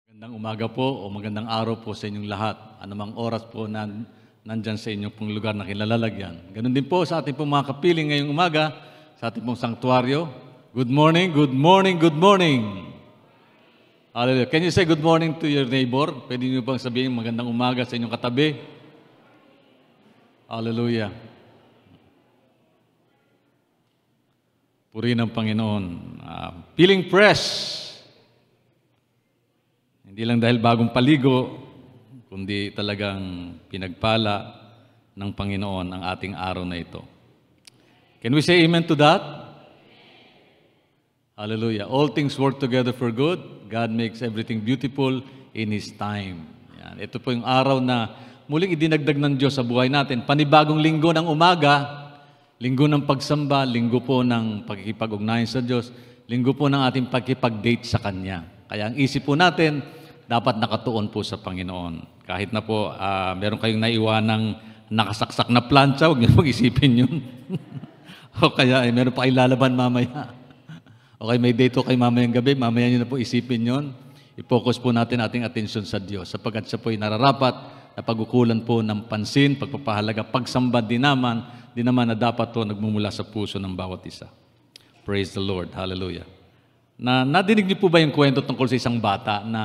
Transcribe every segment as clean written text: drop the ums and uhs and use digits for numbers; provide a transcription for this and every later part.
Magandang umaga po o magandang araw po sa inyong lahat. Anumang oras po na nandyan sa inyong pong lugar na kilalalagyan. Ganun din po sa ating pong mga kapiling ngayong umaga, sa ating pong sanktuaryo. Good morning, good morning, good morning. Hallelujah. Can you say good morning to your neighbor? Pwede niyo bang sabihin magandang umaga sa inyong katabi? Hallelujah. Purihin ang Panginoon. Feeling fresh. Hindi lang dahil bagong paligo, kundi talagang pinagpala ng Panginoon ang ating araw na ito. Can we say amen to that? Hallelujah. All things work together for good. God makes everything beautiful in His time. Yan. Ito po yung araw na muling idinagdag ng Diyos sa buhay natin. Panibagong linggo ng umaga, linggo ng pagsamba, linggo po ng pagkikipag-ugnayan sa Diyos, linggo po ng ating pagkikipag-date sa Kanya. Kaya ang isip po natin, dapat nakatuon po sa Panginoon. Kahit na po meron kayong naiwanang nakasaksak na plancha, huwag niyo mag-isipin yun. O kaya meron pa kayong lalaban mamaya. Okay, may date kayo mamayang gabi, mamaya niyo na po isipin yun. I-focus po natin ating atensyon sa Diyos sapagkat siya po ay nararapat na pag-ukulan po ng pansin, pagpapahalaga, pagsamba din naman na dapat po nagmumula sa puso ng bawat isa. Praise the Lord. Hallelujah. Nadinig niyo po ba yung kwento tungkol sa isang bata na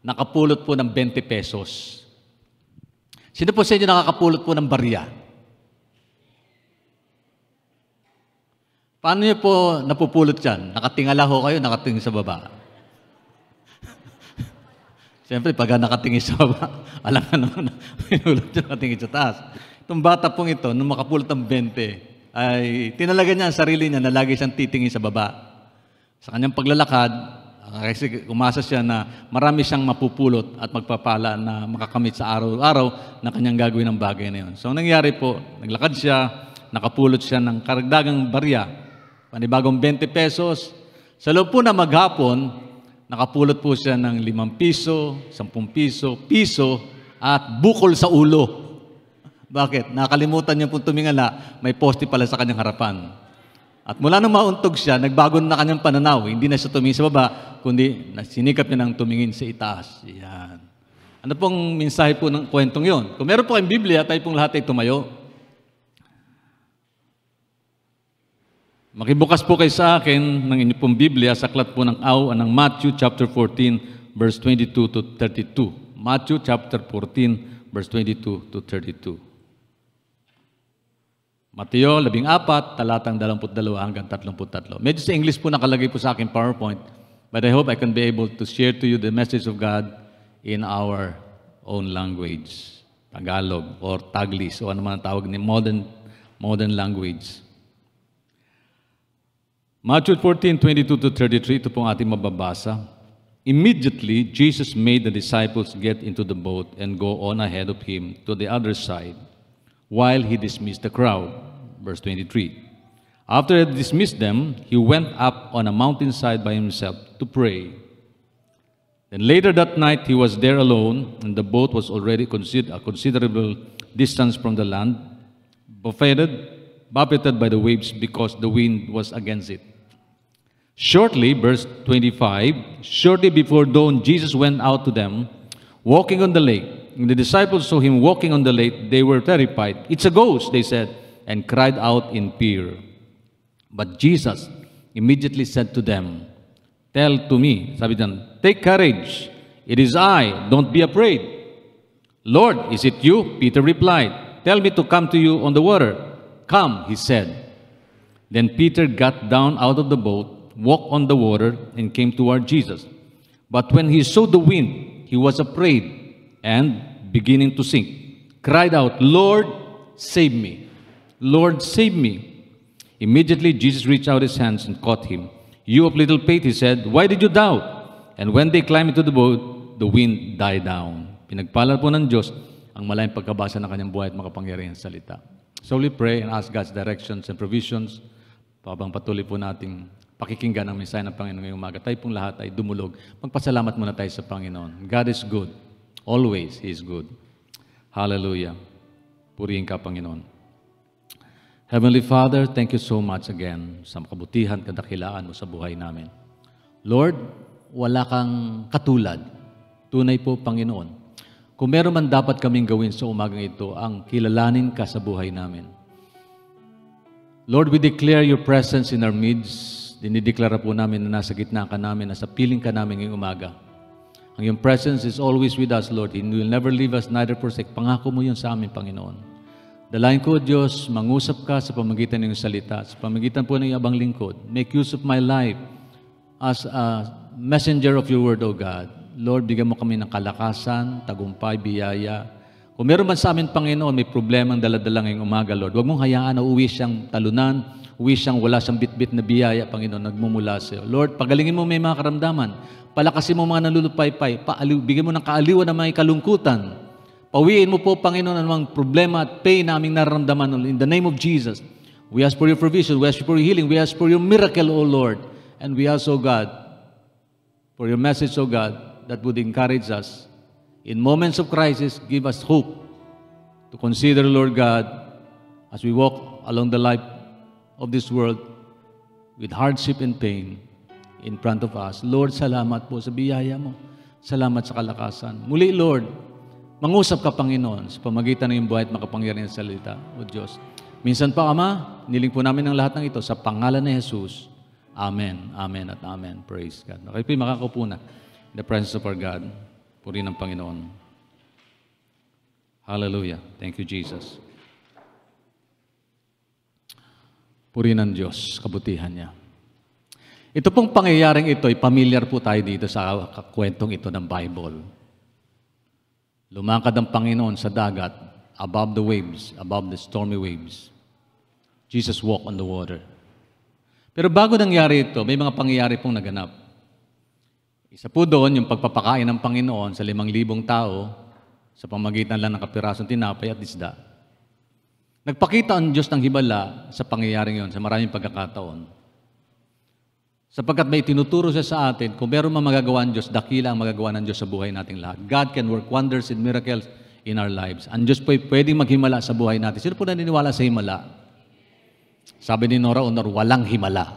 nakapulot po ng 20 pesos? Sino po sa inyo nakakapulot po ng barya? Paano niyo po napupulot yan? Nakatingala ho kayo, nakatingin sa baba. Siyempre, pag nakatingin sa baba, alam ka naman na pinulot niya nakatingin sa taas. Itong bata pong ito, nung makapulot ng 20, ay tinalaga niya ang sarili niya na lagi siyang titingin sa baba. Sa kanyang paglalakad, kasi umasa siya na marami siyang mapupulot at magpapala na makakamit sa araw-araw na kanyang gagawin ng bagay na yun. So, nangyari po, naglakad siya, nakapulot siya ng karagdagang barya, panibagong 20 pesos. Sa loob po na maghapon, nakapulot po siya ng 5 piso, 10 piso, at bukol sa ulo. Bakit? Nakalimutan niya po tumingala, may poste pala sa kanyang harapan. At mula nung mauntog siya, nagbago na kanyang pananaw. Hindi na siya tumingin sa baba, kundi sinikap niya nang tumingin sa itaas. Yan. Ano pong mensahe po ng kwentong yon? Kung meron po kayong Biblia, tayo pong lahat ay tumayo. Makibukas po kayo sa akin ng inyong pong Biblia sa aklat po ng Matthew chapter 14, verse 22 to 32. Matthew chapter 14, verse 22 to 32. Mateo 14, talatang 22 hanggang 33. Medyo sa English po nakalagay po sa akin PowerPoint, but I hope I can be able to share to you the message of God in our own language. Tagalog or Taglis o ano man ang tawag ni modern language. Matthew 14, 22 to 33, ito pong ating mababasa. Immediately, Jesus made the disciples get into the boat and go on ahead of Him to the other side, while He dismissed the crowd. Verse 23. After He dismissed them, He went up on a mountainside by Himself to pray. Then later that night, He was there alone, and the boat was already a considerable distance from the land, buffeted by the waves because the wind was against it. Shortly, verse 25, shortly before dawn, Jesus went out to them, walking on the lake. When the disciples saw Him walking on the lake, they were terrified. "It's a ghost," they said, and cried out in fear. But Jesus immediately said to them, sabi niyan, "Take courage, it is I, don't be afraid." "Lord, is it you?" Peter replied. "Tell me to come to you on the water." "Come," He said. Then Peter got down out of the boat, walked on the water, and came toward Jesus. But when he saw the wind, he was afraid, and beginning to sink, cried out, "Lord, save me. Lord, save me." Immediately Jesus reached out His hands and caught him. "You of little faith," He said, "why did you doubt?" And when they climbed into the boat, the wind died down. Pinagpala po ng Diyos ang malayang pagkabasa ng kanyang buhay at makapangyarihang salita. So we pray and ask God's directions and provisions. Habang patuloy po nating pakikinggan ang mensahe ng Panginoon ngayong umaga, tayo pong lahat ay dumulog. Magpasalamat muna tayo sa Panginoon. God is good. Always He is good. Hallelujah. Purihin ka, Panginoon. Heavenly Father, thank you so much again sa kabutihan, kadakilaan mo sa buhay namin. Lord, wala kang katulad. Tunay po, Panginoon. Kung meron man dapat kaming gawin sa umagang ito, ang kilalanin ka sa buhay namin. Lord, we declare your presence in our midst. Dinideklara po namin na nasa gitna ka namin, nasa piling ka namin ngayong umaga. Ang iyong presence is always with us, Lord. You will never leave us, neither forsake. Pangako mo yun sa amin, Panginoon. Dalayan ko, Diyos, mangusap ka sa pamagitan ng iyong salita, sa pamagitan po ng abang lingkod. Make use of my life as a messenger of your word, O God. Lord, bigyan mo kami ng kalakasan, tagumpay, biyaya. Kung meron man sa amin, Panginoon, may problemang daladala ngayong umaga, Lord, huwag mong hayaan na uwi siyang talunan, uwi siyang wala siyang bit-bit na biyaya, Panginoon, nagmumula sa iyo. Lord, pagalingin mo may mga karamdaman, palakasin mo mga nalulupaypay, bigyan mo ng kaaliwan na may kalungkutan. Pawiin mo po, Panginoon, anumang problema at pain na aming nararamdaman. In the name of Jesus, we ask for your provision, we ask for your healing, we ask for your miracle, O Lord. And we ask, O God, for your message, O God, that would encourage us. In moments of crisis, give us hope to consider, Lord God, as we walk along the life of this world with hardship and pain in front of us. Lord, salamat po sa biyaya mo. Salamat sa kalakasan. Muli, Lord, mangusap ka, Panginoon, sa pamagitan ng iyong buhay at makapangyarihan sa salita, O Diyos. Minsan pa, Ama, niling po namin ang lahat ng ito sa pangalan ni Jesus. Amen, amen at amen. Praise God. Okay po, makakaupo na. In the presence of our God, purihin ng Panginoon. Hallelujah. Thank you, Jesus. Purihin ng Diyos, kabutihan niya. Ito pong pangyayaring ito, ay familiar po tayo dito sa kwentong ito ng Bible. Lumakad ang Panginoon sa dagat, above the waves, above the stormy waves. Jesus walked on the water. Pero bago nangyari ito, may mga pangyayari pong naganap. Isa po doon, yung pagpapakain ng Panginoon sa 5,000 tao sa pamagitan lang ng kapirasong tinapay at isda. Nagpakita ang Diyos ng hibala sa pangyayaring yon sa maraming pagkakataon. Sapagkat may tinuturo siya sa atin, kung meron man magagawa ng Diyos, dakila ang magagawa ng Diyos sa buhay nating lahat. God can work wonders and miracles in our lives. Ang Diyos po ay pwedeng maghimala sa buhay natin. Sino po naniniwala sa himala? Sabi ni Nora Honor, walang himala.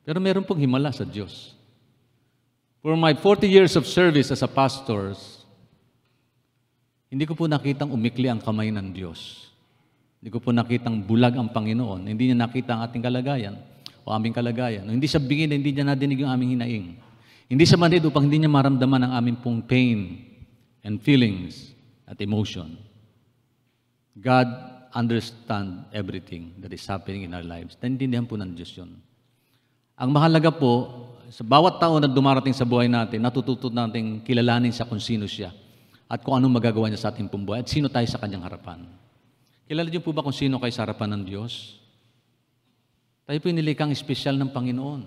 Pero meron pong himala sa Diyos. For my 40 years of service as a pastor, hindi ko po nakitang umikli ang kamay ng Diyos. Hindi ko po nakitang bulag ang Panginoon. Hindi niya nakita ang ating kalagayan o aming kalagayan. Hindi siya bingin, hindi niya nadinig yung aming hinaing. Hindi siya manid upang hindi niya maramdaman ang aming pong pain and feelings at emotion. God understands everything that is happening in our lives. Naintindihan po ng Diyos yun. Ang mahalaga po, sa bawat taon na dumarating sa buhay natin, natututo natin kilalanin siya kung sino siya at kung anong magagawa niya sa ating pong buhay at sino tayo sa kanyang harapan. Kilala niyo po ba kung sino kayo sa harapan ng Diyos? Tayo po nilikang espesyal ng Panginoon.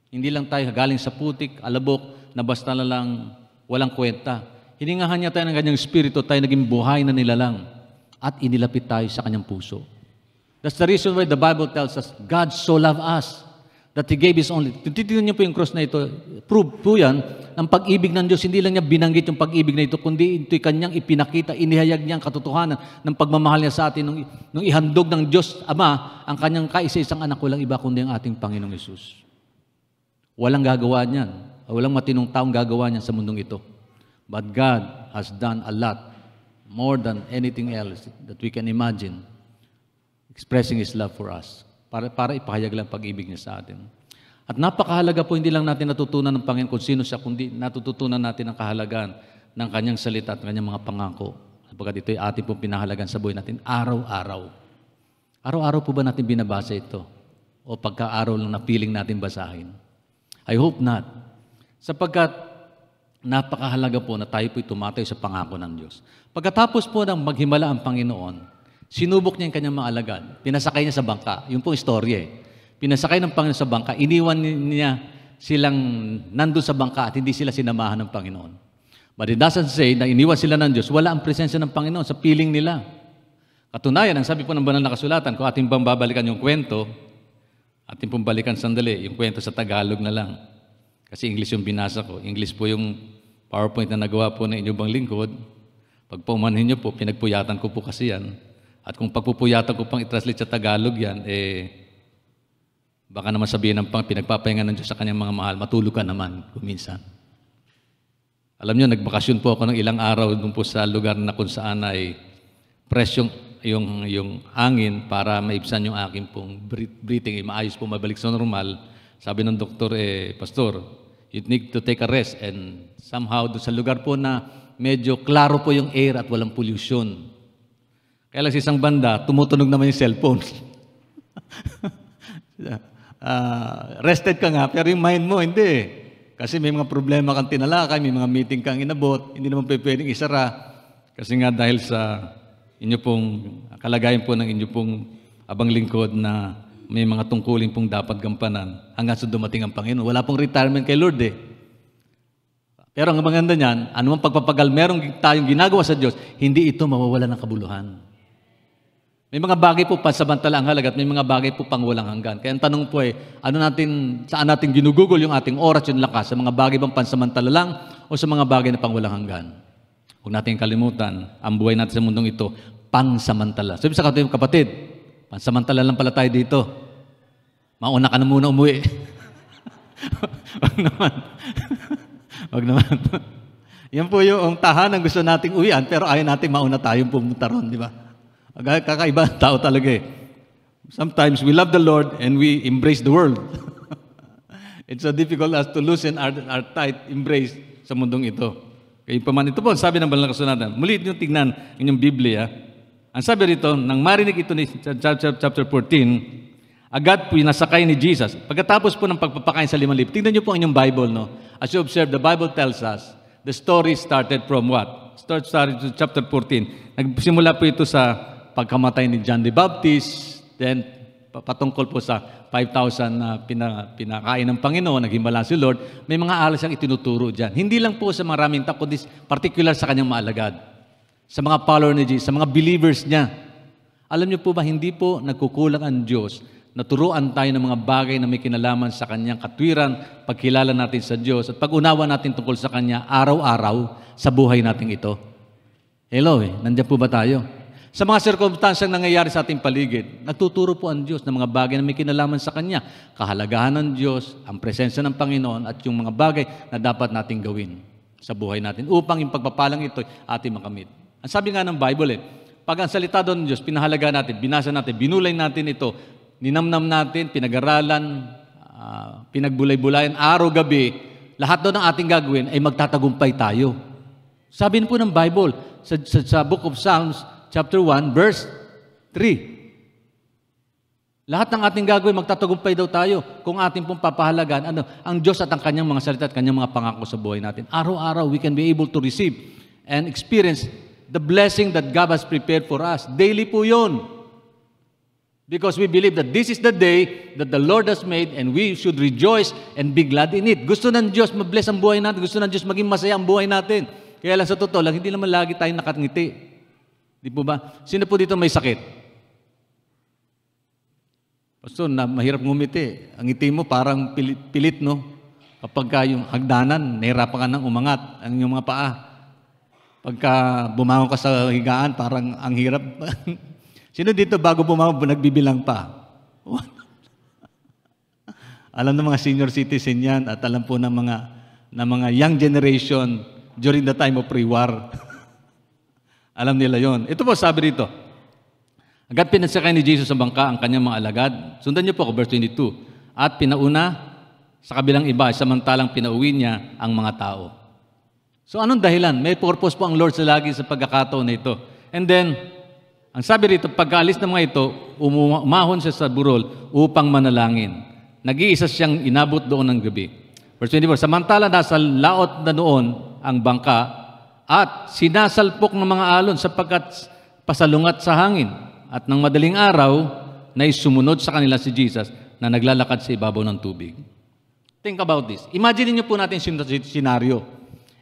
Hindi lang tayo galing sa putik, alabok, na basta na lang walang kwenta. Hiningahan niya tayo ng kanyang espiritu, tayo naging buhay na nilalang at inilapit tayo sa kanyang puso. That's the reason why the Bible tells us, God so loved us that He gave His only. Titignan niyo po yung cross na ito. Prove po yan ng pag-ibig ng Diyos. Hindi lang niya binanggit yung pag-ibig na ito, kundi ito'y kanyang ipinakita, inihayag niya ang katotohanan ng pagmamahal niya sa atin nung ihandog ng Diyos Ama ang kanyang kaisa-isang anak, walang iba kundi ang ating Panginoong Hesus. Walang gagawa niyan. Walang matinong taong gagawa niyan sa mundong ito. But God has done a lot more than anything else that we can imagine, expressing His love for us. Para ipahayag lang pag-ibig niya sa atin. At napakahalaga po, hindi lang natin natutunan ng Panginoon kung sino siya, kundi natututunan natin ang kahalagan ng kanyang salita at kanyang mga pangako. Sapagkat ito ay ating pong pinahalagan sa buhay natin araw-araw. Araw-araw po ba natin binabasa ito? O pagka-araw lang na feeling natin basahin? I hope not. Sapagkat napakahalaga po na tayo po'y tumatayo sa pangako ng Diyos. Pagkatapos po ng maghimala ang Panginoon, sinubok niya yung kanyang mga alagad. Pinasakay niya sa bangka. Yun pong istorya eh. Pinasakay ng Panginoon sa bangka. Iniwan niya silang nandun sa bangka at hindi sila sinamahan ng Panginoon. But it doesn't say na iniwan sila ng Diyos. Wala ang presensya ng Panginoon sa piling nila. Katunayan, ang sabi po ng banal na kasulatan, kung ating bang babalikan yung kwento, ating pong balikan sandali, yung kwento sa Tagalog na lang. Kasi English yung binasa ko. English po yung PowerPoint na nagawa po ng inyong bang lingkod. Pag pumanhin niyo po, pinagpuyatan ko po kasi yan. At kung pagpupuyatan ko pang i-translate sa Tagalog yan, baka naman sabihin ng pinagpapahinga ng Diyos sa kanyang mga mahal, matulog ka naman kuminsan. Alam niyo, nagbakasyon po ako ng ilang araw dun po sa lugar na kung saan ay fresh yung hangin para maibsan yung aking pong breathing, maayos po mabalik sa normal. Sabi ng doktor, Pastor, you need to take a rest. And somehow, doon sa lugar po na medyo klaro po yung air at walang pollution. Kaya lang sa isang banda, tumutunog naman yung cellphone. Rested ka nga, pero yung mind mo, hindi. Kasi may mga problema kang tinalakay, may mga meeting kang inabot, hindi naman pwedeng isara. Kasi nga dahil sa inyo pong kalagayan po ng inyo pong abang lingkod na may mga tungkulin pong dapat gampanan hanggang sa dumating ang Panginoon. Wala pong retirement kay Lord Pero ang maganda niyan, anumang pagpapagal meron tayong ginagawa sa Diyos, hindi ito mawawala ng kabuluhan. May mga bagay po pansamantala ang halaga at may mga bagay po pang walang hanggan. Kaya ang tanong po saan natin ginugugol yung ating oras, yung lakas, sa mga bagay bang pansamantala lang o sa mga bagay na pang walang hanggan? Huwag natin kalimutan, ang buhay natin sa mundong ito, pansamantala. Sabi sa kapatid, pansamantala lang pala tayo dito. Mauna ka na muna umuwi. Wag naman. Wag naman. Yan po yung tahanan gusto nating uwian, pero ayaw natin mauna tayong pumunta ron, di ba? Kakaiba ang tao talaga Sometimes we love the Lord and we embrace the world. It's so difficult as to loosen our tight embrace sa mundong ito. Kaya pa man ito po, sabi ng banal na kasulatan. Muli nyo tignan inyong Biblia. Ang sabi rito, nang marinig ito ni chapter 14, agad po nasakay ni Jesus. Pagkatapos po ng pagpapakain sa 5,000, tignan nyo po ang inyong Bible, no? As you observe, the Bible tells us, the story started from what? Started to chapter 14. Nagsimula po ito sa pagkamatay ni John the Baptist, then patungkol po sa 5,000 na pinakain ng Panginoon, naghimala si Lord, may mga alas siyang itinuturo dyan. Hindi lang po sa maraming tao, kundi particular sa kanyang maalagad, sa mga follower ni Jesus, sa mga believers niya. Alam niyo po ba, hindi po nagkukulang ang Diyos na turuan tayo ng mga bagay na may kinalaman sa kanyang katwiran, pagkilala natin sa Diyos, at pag-unawa natin tungkol sa kanya araw-araw sa buhay natin ito. Hello, nandiyan po ba tayo? Sa mga sirkumstansyang nangyayari sa ating paligid, nagtuturo po ang Diyos ng mga bagay na may kinalaman sa Kanya. Kahalagahan ng Diyos, ang presensya ng Panginoon at yung mga bagay na dapat nating gawin sa buhay natin upang yung pagpapalang ito ating makamit. Ang sabi nga ng Bible pag ang salita doon ng Diyos, pinahalaga natin, binasa natin, binulay natin ito, ninamnam natin, pinag-aralan, pinagbulay-bulayan, araw-gabi, lahat doon ng ating gagawin ay magtatagumpay tayo. Sabi po ng Bible, sa Book of Psalms, chapter 1, verse 3. Lahat ng ating gagawin, magtatagumpay daw tayo kung ating pong papahalagan ang Diyos at ang kanyang mga salita at kanyang mga pangako sa buhay natin. Araw-araw, we can be able to receive and experience the blessing that God has prepared for us. Daily po yun. Because we believe that this is the day that the Lord has made and we should rejoice and be glad in it. Gusto ng Diyos ma-bless ang buhay natin. Gusto ng Diyos maging masaya ang buhay natin. Kaya lang sa totoo lang, hindi naman lagi tayong nakangiti. Di po ba? Sino po dito may sakit? Pastor, mahirap ngumiti. Ang ngiti mo parang pilit, no? Kapag yung hagdanan, nahirapan ka nang umangat ang iyong mga paa. Pagka bumangon ka sa higaan, parang ang hirap. Sino dito bago bumangon, nagbibilang pa? Alam ng mga senior citizen yan at alam po ng mga young generation during the time of pre-war. Alam nila yon. Ito po sabi rito, agad pinagsakay ni Jesus sa bangka ang kanyang mga alagad. Sundan niyo po ako, verse 22. At pinauna sa kabilang iba, samantalang pinauwi niya ang mga tao. So anong dahilan? May purpose po ang Lord sa lagi sa pagkakataon na ito. And then, ang sabi rito, pagkaalis ng mga ito, umahon siya sa burol upang manalangin. Nag-iisa siyang inabot doon ng gabi. Verse 24, samantala nasa laot na noon ang bangka at sinasalpok ng mga alon sapagkat pasalungat sa hangin. At ng madaling araw, na sumunod sa kanila si Jesus na naglalakad sa ibabaw ng tubig. Think about this. Imagine niyo po natin yung senaryo.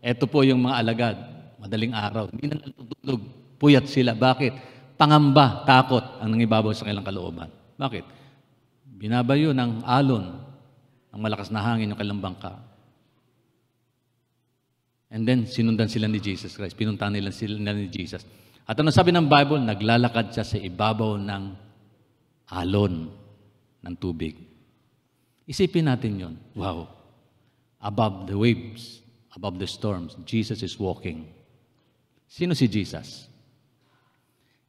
Ito po yung mga alagad. Madaling araw. Hindi na natutulog. Puyat sila. Bakit? Pangamba, takot ang nangibabaw sa kanilang kalooban. Bakit? Binabayo ng alon, ng malakas na hangin yung kanilang bangka. And then, sinundan sila ni Jesus Christ. Pinuntahan nila ni Jesus. At ano sabi ng Bible? Naglalakad siya sa ibabaw ng alon ng tubig. Isipin natin yon. Wow. Above the waves, above the storms, Jesus is walking. Sino si Jesus?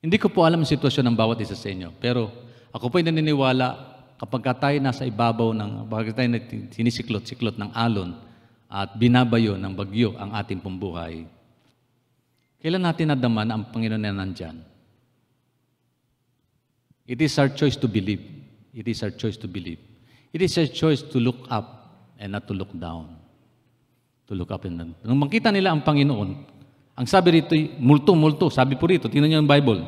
Hindi ko po alam ang sitwasyon ng bawat isa sa inyo. Pero ako po ay naniniwala kapag tayo nasa ibabaw kapag tayo sinisiklot-siklot ng alon at binabayo ng bagyo ang ating pong buhay, kailan natin nadama na ang Panginoon na nandyan? It is our choice to believe. It is our choice to believe. It is our choice to look up and not to look down. To look up and down. Nung makita nila ang Panginoon, ang sabi rito, multo. Sabi po rito, tingnan niyo ang Bible.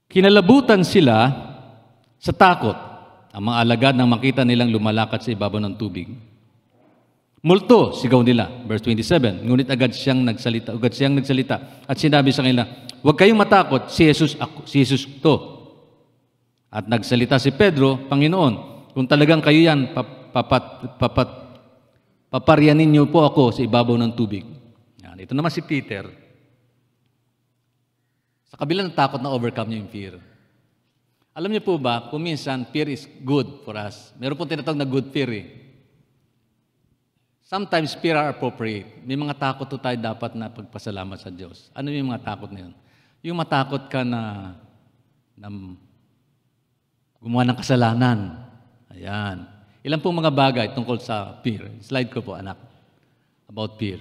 Kinalabutan sila sa takot. Ang mga alagad nang makita nilang lumalakad sa ibabaw ng tubig. Multo, sigaw nila. Verse 27. Ngunit agad siyang nagsalita. At sinabi sa kanila, huwag kayong matakot, si Jesus to. At nagsalita si Pedro, Panginoon, kung talagang kayo yan, paparyanin niyo po ako sa ibabaw ng tubig. Yan. Ito naman si Peter. Sa kabila ng takot na overcome niya yung fear. Alam niyo po ba, kung minsan, fear is good for us. Meron po tinatawag na good fear eh. Sometimes fear are appropriate. May mga takot to tayo dapat na pagpasalamat sa Diyos. Ano yung mga takot na yun? Yung matakot ka na gumawa ng kasalanan. Ayan. Ilan pong mga bagay tungkol sa fear? Slide ko po, anak. About fear.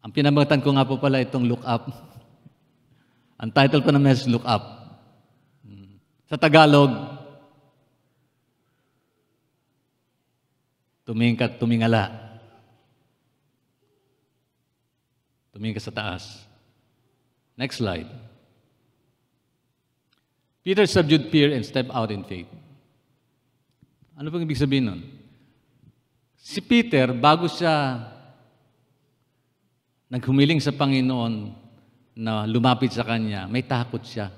Ang pinamagatan ko nga po pala itong look up. Ang title ko na message, look up. Sa Tagalog, tumingin ka, tumingala. Tumingin ka sa taas. Next slide. Peter subdued fear and stepped out in faith. Ano pang ibig sabihin nun? Si Peter, bago siya naghumiling sa Panginoon na lumapit sa Kanya, may takot siya.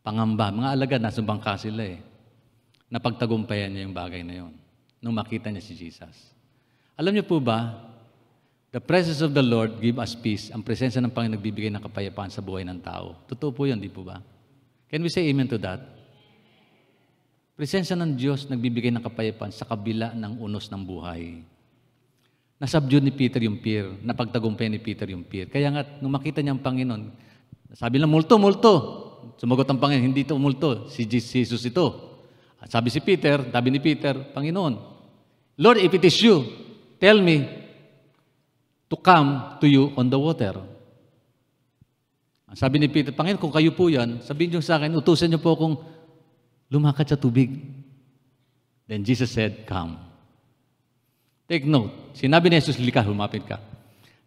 Pangamba. Mga alagad, nasa bangka sila eh. Napagtagumpayan niya yung bagay na yun nung makita niya si Jesus. Alam niyo po ba, the presence of the Lord give us peace. Ang presensya ng Panginoon nagbibigay ng kapayapaan sa buhay ng tao. Totoo po yun, di po ba? Can we say amen to that? Presensya ng Diyos nagbibigay ng kapayapaan sa kabila ng unos ng buhay. Nasubdue ni Peter yung fear, napagtagumpay ni Peter yung fear. Kaya nga, nung makita niya ang Panginoon, sabi lang, multo. Sumagot ang Panginoon, hindi ito multo, si Jesus ito. At sabi ni Peter, Panginoon, Lord, if it is you, tell me to come to you on the water. Sabi ni Peter, Panginoon, kung kayo po yan, sabihin niyo sa akin, utusan niyo po akong lumakad sa tubig. Then Jesus said, come. Take note. Sinabi ni Jesus, lika, humapit ka.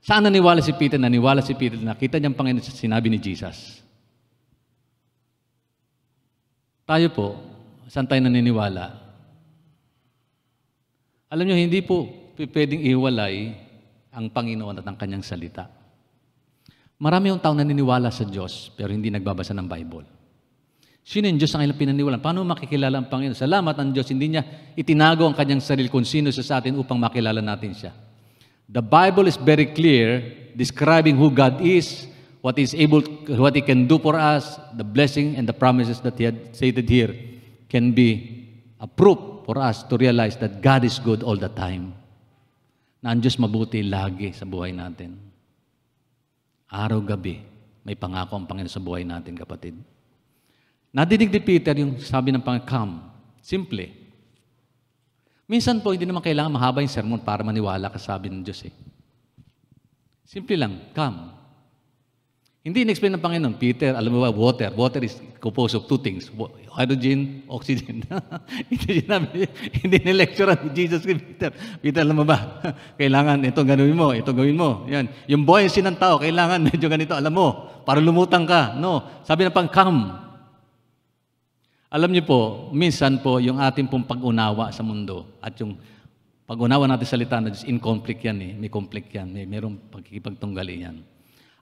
Saan naniwala si Peter? Naniwala si Peter, nakita niya ang Panginoon sa sinabi ni Jesus. Tayo po, saan tayo naniniwala? Alam niyo, hindi po pwedeng ihiwalay ang Panginoon at ang Kanyang salita. Marami yung taong naniniwala sa Diyos, pero hindi nagbabasa ng Bible. Sino yung Diyos ang ilang pinaniwalaan? Paano makikilala ang Panginoon? Salamat ang Diyos, hindi niya itinago ang Kanyang sarili kung sino siya sa atin upang makilala natin siya. The Bible is very clear describing who God is, what He can do for us, the blessing and the promises that He had stated here can be a proof for us to realize that God is good all the time. Na ang Diyos mabuti lagi sa buhay natin. Araw-gabi, may pangako ang Panginoon sa buhay natin, kapatid. Nadinig ni Peter yung sabi ng Panginoon, come. Simple. Minsan po, hindi naman kailangan mahaba yung sermon para maniwala ka sabi ng Diyos eh. Simple lang, come. Hindi in-explain ng Panginoon, Peter, alam mo ba, water. Water is composed of two things. Hydrogen, oxygen. Hindi ni-lecturean ni Jesus kay Peter. Peter, alam mo ba, kailangan itong gawin mo. Yan. Yung buoyancy ng tao, kailangan medyo ganito, alam mo, para lumutang ka. No. Sabi ng come. Alam niyo po, minsan po, yung ating pong pag-unawa sa mundo at yung pag-unawa natin sa salita na Diyos, in conflict yan eh. May conflict yan. Mayroong pagkikipagtunggali yan.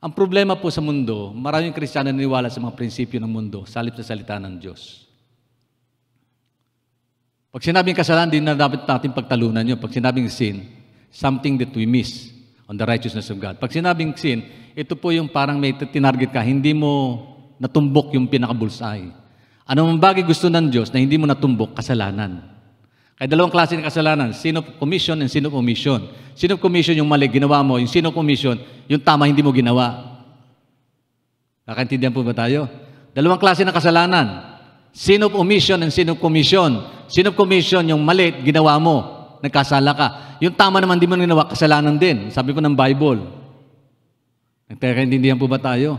Ang problema po sa mundo, maraming Kristiyano naniniwala sa mga prinsipyo ng mundo, salip sa salita ng Diyos. Pag sinabing kasalanan, hindi na dapat natin pagtalunan yun. Pag sinabing sin, something that we miss on the righteousness of God. Pag sinabing sin, ito po yung parang may tinarget ka, hindi mo natumbok yung pinaka-bullseye. Ano mang bagay gusto ng Diyos na hindi mo natumbok, kasalanan. Kaya dalawang klase ng kasalanan, sin of commission and sin of omission. Sin of commission yung mali, ginawa mo. Yung sin of omission, yung tama, hindi mo ginawa. Nakaintindihan po ba tayo? Dalawang klase ng kasalanan. Sin of omission and sin of commission. Sin of commission, yung mali, ginawa mo. Nagkasala ka. Yung tama naman, di mo ginawa, kasalanan din. Sabi po ng Bible. Nagkakaintindihan po ba tayo?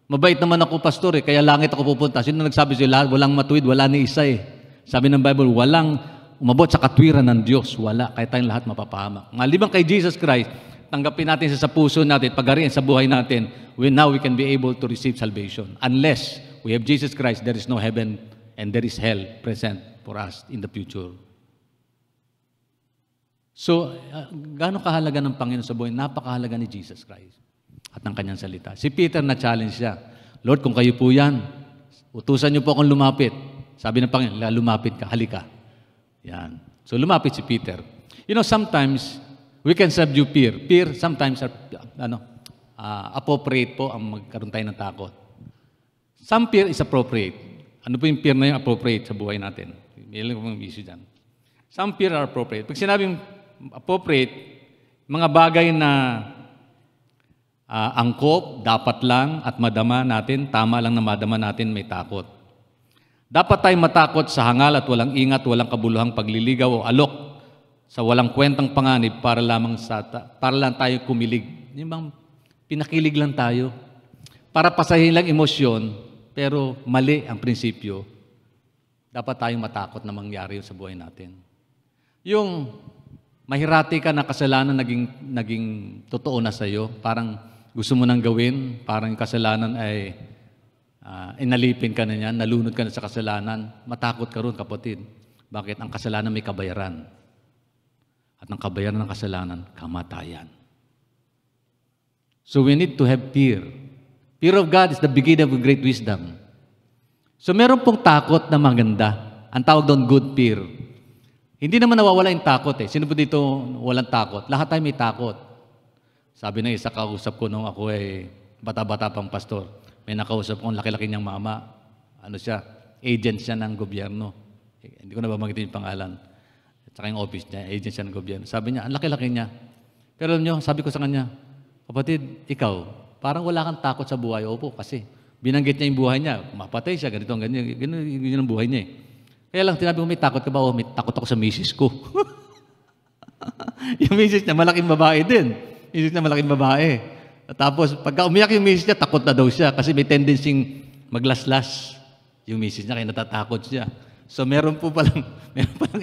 Mabait naman ako, pastor, kaya langit ako pupunta. Sino nagsabi sila? Walang matuwid, wala ni isa eh. Sabi ng Bible, walang umabot sa katwiran ng Diyos. Wala. Kaya tayong lahat mapapahamak. Maliban kay Jesus Christ, tanggapin natin sa puso natin, pagariin sa buhay natin, now we can be able to receive salvation. Unless we have Jesus Christ, there is no heaven and there is hell present for us in the future. So, gaano kahalaga ng Panginoon sa buhay? Napakahalaga ni Jesus Christ at ng kanyang salita. Si Peter na-challenge siya. Lord, kung kayo po yan, utusan niyo po akong lumapit. Sabi ng Panginoon, lumapit ka, halika. Yan. So, lumapit si Peter. You know, sometimes, we can subdue fear. Fear sometimes appropriate po ang magkaroon tayo ng takot. Some fear is appropriate. Ano po yung fear na yung appropriate sa buhay natin? May ilang pong issue dyan. Some fear are appropriate. Pag sinabing appropriate, mga bagay na angkop, dapat lang at madama natin, tama lang na madama natin, may takot. Dapat tayo matakot sa hangal at walang ingat, walang kabuluhang pagliligaw o alok sa walang kwentang panganib para lang tayo kumilig. Yung bang pinakilig lang tayo. Para pasahin lang emosyon, pero mali ang prinsipyo. Dapat tayong matakot na mangyari yun sa buhay natin. Yung mahirati ka na kasalanan naging totoo na sa'yo, parang gusto mo nang gawin, parang yung kasalanan ay inalipin ka na niyan, nalunod ka na sa kasalanan, matakot ka ron, kapatid. Bakit? Ang kasalanan may kabayaran. At ang kabayaran ng kasalanan, kamatayan. So we need to have fear. Fear of God is the beginning of great wisdom. So meron pong takot na maganda. Ang tawag doon, good fear. Hindi naman nawawala yung takot eh. Sino po dito walang takot? Lahat tayo may takot. Sabi ng isa kausap ko nung ako ay bata-bata pang pastor. May nakausap ko, laki-laki niyang mama. Ano siya? Agent siya ng gobyerno. Hindi ko na bamanggitin yung pangalan. At saka yung office niya, agent siya ng gobyerno. Sabi niya, ang laki-laki niya. Pero alam niyo, sabi ko sa kanya, kapatid, ikaw, parang wala kang takot sa buhay. Opo, kasi binanggit niya yung buhay niya. Mapatay siya, ganito, ganyan ang buhay niya eh. Kaya lang, tinabi ko, may takot ka ba? O, may takot ako sa misis ko. Yung misis niya, malaking babae din. Misis niya, malaking babae. At tapos, pagka umiyak yung misis niya, takot na daw siya kasi may tendency maglaslas yung misis niya, kaya natatakot siya. So, meron palang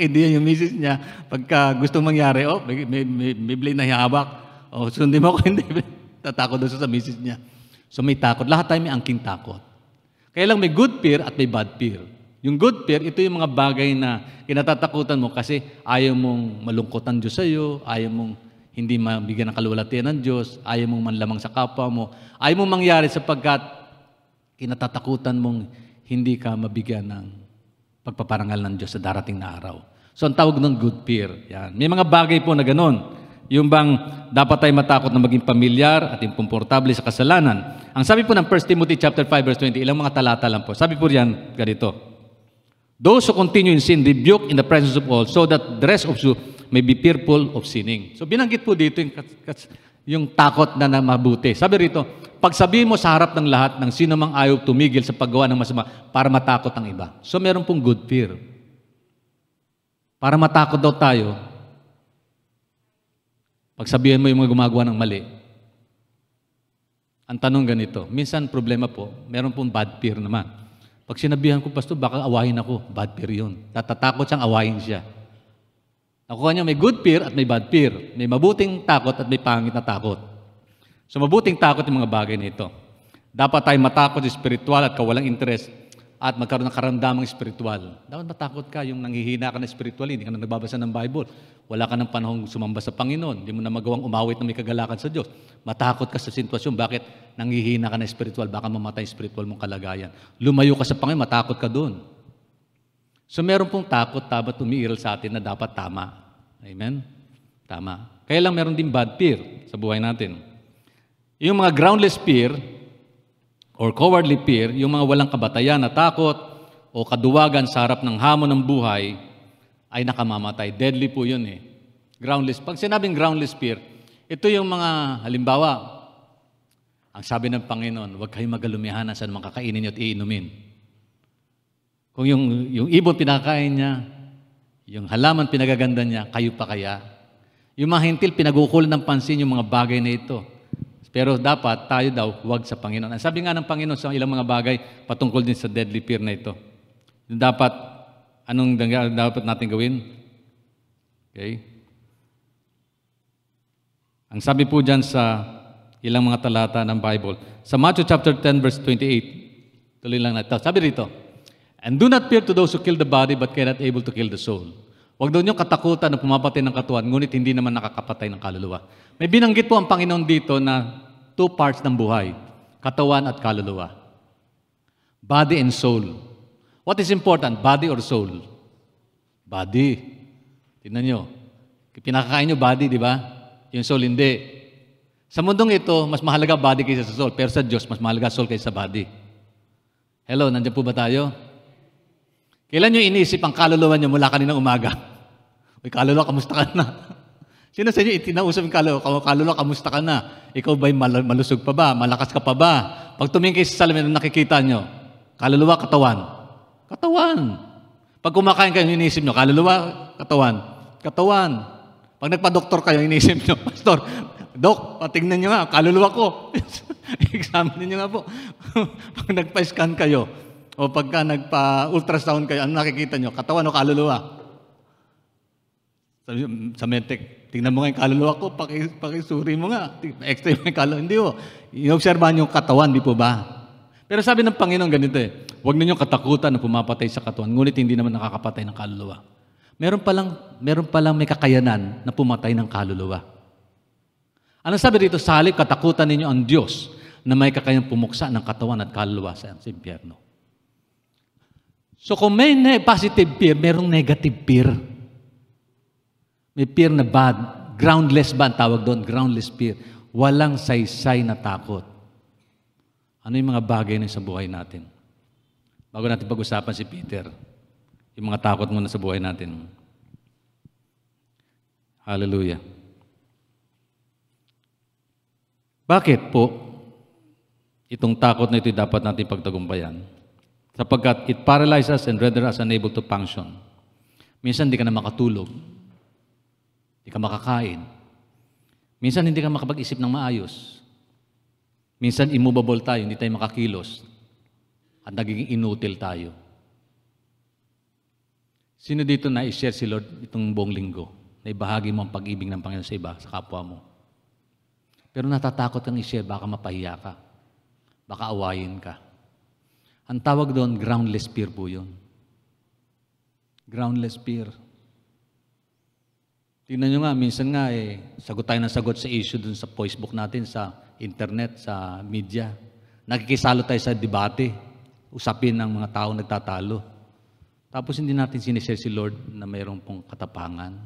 idea yung misis niya, pagka gustong mangyari, may blade na hihawak. O, sundin mo ko, hindi. Tatakot daw siya sa misis niya. So, may takot. Lahat tayo may angking takot. Kaya lang may good fear at may bad fear. Yung good fear, ito yung mga bagay na kinatatakutan mo kasi ayaw mong malungkot ang Diyos sa iyo, ayaw mong hindi mabigyan ng kaluwalhatian ng Diyos, ayaw mong manlamang sa kapwa mo, ayaw mong mangyari sapagkat kinatatakutan mong hindi ka mabigyan ng pagpaparangal ng Diyos sa darating na araw. So, ang tawag ng good fear. Yan. May mga bagay po na ganun. Yung bang dapat tayo matakot na maging pamilyar at komportable sa kasalanan. Ang sabi po ng 1 Timothy chapter 5 verse 20, ilang mga talata lang po. Sabi po riyan, ganito. Those who continue in sin, rebuke in the presence of all, so that the rest of you may be fearful of sinning. So binanggit po dito yung takot na mabuti. Sabi rito, pagsabihin mo sa harap ng lahat ng sino mang ayaw tumigil sa paggawa ng masama para matakot ang iba. So meron pong good fear. Para matakot daw tayo, pagsabihin mo yung mga gumagawa ng mali. Ang tanong ganito, minsan problema po, meron pong bad fear naman. Pag sinabihan ko, pastor, baka awahin ako. Bad fear yun. Tatatakot siyang awahin siya. Nakuha niya may good fear at may bad fear. May mabuting takot at may pangit na takot. So mabuting takot yung mga bagay nito. Dapat tayo matakot sa spiritual at kawalang interest at magkaroon ng karamdamang spiritual. Dapat matakot ka yung nanghihina ka na spiritual, hindi ka na nagbabasa ng Bible. Wala ka ng panahong sumamba sa Panginoon. Hindi mo na magawang umawit na may kagalakan sa Diyos. Matakot ka sa sitwasyon. Bakit? Nanghihina ka na spiritual. Baka mamatay spiritual mong kalagayan. Lumayo ka sa Panginoon, matakot ka doon. So meron pong takot, dapat umiiral sa atin na dapat tama. Amen? Tama. Kaya lang meron din bad fear sa buhay natin. Yung mga groundless fear or cowardly fear, yung mga walang kabatayan na takot o kaduwagan sa harap ng hamon ng buhay, ay nakamamatay. Deadly po yun eh. Groundless. Pag sinabing groundless fear, ito yung mga halimbawa, ang sabi ng Panginoon, huwag kayong magalumihan sa mga kakainin nyo at iinumin. Kung yung ibon pinakain niya, yung halaman pinagaganda niya, kayo pa kaya? Yung mga hintil, pinagukulan ng pansin yung mga bagay na ito. Pero dapat tayo daw, huwag sa Panginoon. Ang sabi nga ng Panginoon sa ilang mga bagay, patungkol din sa deadly fear na ito. Dapat, anong dapat natin gawin? Okay? Ang sabi po dyan sa ilang mga talata ng Bible, sa Matthew chapter 10 verse 28, tuloy lang natin. Sabi rito, and do not fear to those who kill the body but cannot able to kill the soul. Huwag daw niyo katakutan na pumapatay ng katawan, ngunit hindi naman nakakapatay ng kaluluwa. May binanggit po ang Panginoon dito na 2 parts ng buhay, katawan at kaluluwa. Body and soul. What is important, body or soul? Body. Tingnan nyo. Pinakakain nyo body, di ba? Yung soul, hindi. Sa mundong ito, mas mahalaga body kaysa sa soul. Pero sa Diyos, mas mahalaga soul kaysa sa body. Hello, nandiyan po ba tayo? Kailan nyo inisip ang kaluluwa nyo mula kaninang umaga? Uy, kaluluwa, kamusta ka na? Sino sa inyo itinausap yung kaluluwa, kamusta ka na? Ikaw ba'y malusog pa ba? Malakas ka pa ba? Pag tumingin kayo sa salamin, nakikita nyo, kaluluwa, katawan. Katawan. Pag kumakain kayo, inisip nyo, kaluluwa, katawan. Katawan. Pag nagpa-doktor kayo, inisip nyo, Pastor, Dok, patingnan nyo nga, kaluluwa ko. Examine nyo nga po. Pag nagpa-scan kayo, o pagka nagpa-ultrasound kayo, ano nakikita nyo? Katawan o kaluluwa? Sa medtech, tingnan mo nga yung kaluluwa ko, pakisuri mo nga. Extra mo yung kaluluwa. Hindi po. Iobserbahan yung katawan, di po ba? Pero sabi ng Panginoon ganito eh, huwag ninyong katakutan na pumapatay sa katawan, ngunit hindi naman nakakapatay ng kaluluwa. Meron palang may kakayanan na pumatay ng kaluluwa. Ano sabi dito? Sa halip, katakutan ninyo ang Diyos na may kakayang pumuksa ng katawan at kaluluwa sa impyerno. So kung may positive fear, merong negative fear. May fear na bad. Groundless ba ang tawag doon? Groundless fear. Walang saysay na takot. Ano yung mga bagay na sa buhay natin? Bago natin pag-usapan si Peter, yung mga takot muna sa buhay natin. Hallelujah. Bakit po itong takot na ito dapat natin pagtagumpayan? Sapagkat it paralyzes and render us unable to function. Minsan hindi ka na makatulog. Hindi ka makakain. Minsan hindi ka makapag-isip ng maayos. Minsan immovable tayo, hindi tayo makakilos. At nagiging inutil tayo. Sino dito na i-share si Lord itong buong linggo? Na ibahagi mo ang pag-ibig ng Panginoon sa iba, sa kapwa mo. Pero natatakot kang i-share, baka mapahiya ka. Baka awayin ka. Ang tawag doon, groundless fear po yun. Groundless fear. Tingnan nyo nga, minsan nga sagot tayo ng sagot sa issue dun sa Facebook natin, sa internet, sa media. Nakikisalo tayo sa debate, usapin ng mga taong nagtatalo. Tapos hindi natin sinishare si Lord na mayroong pong katapangan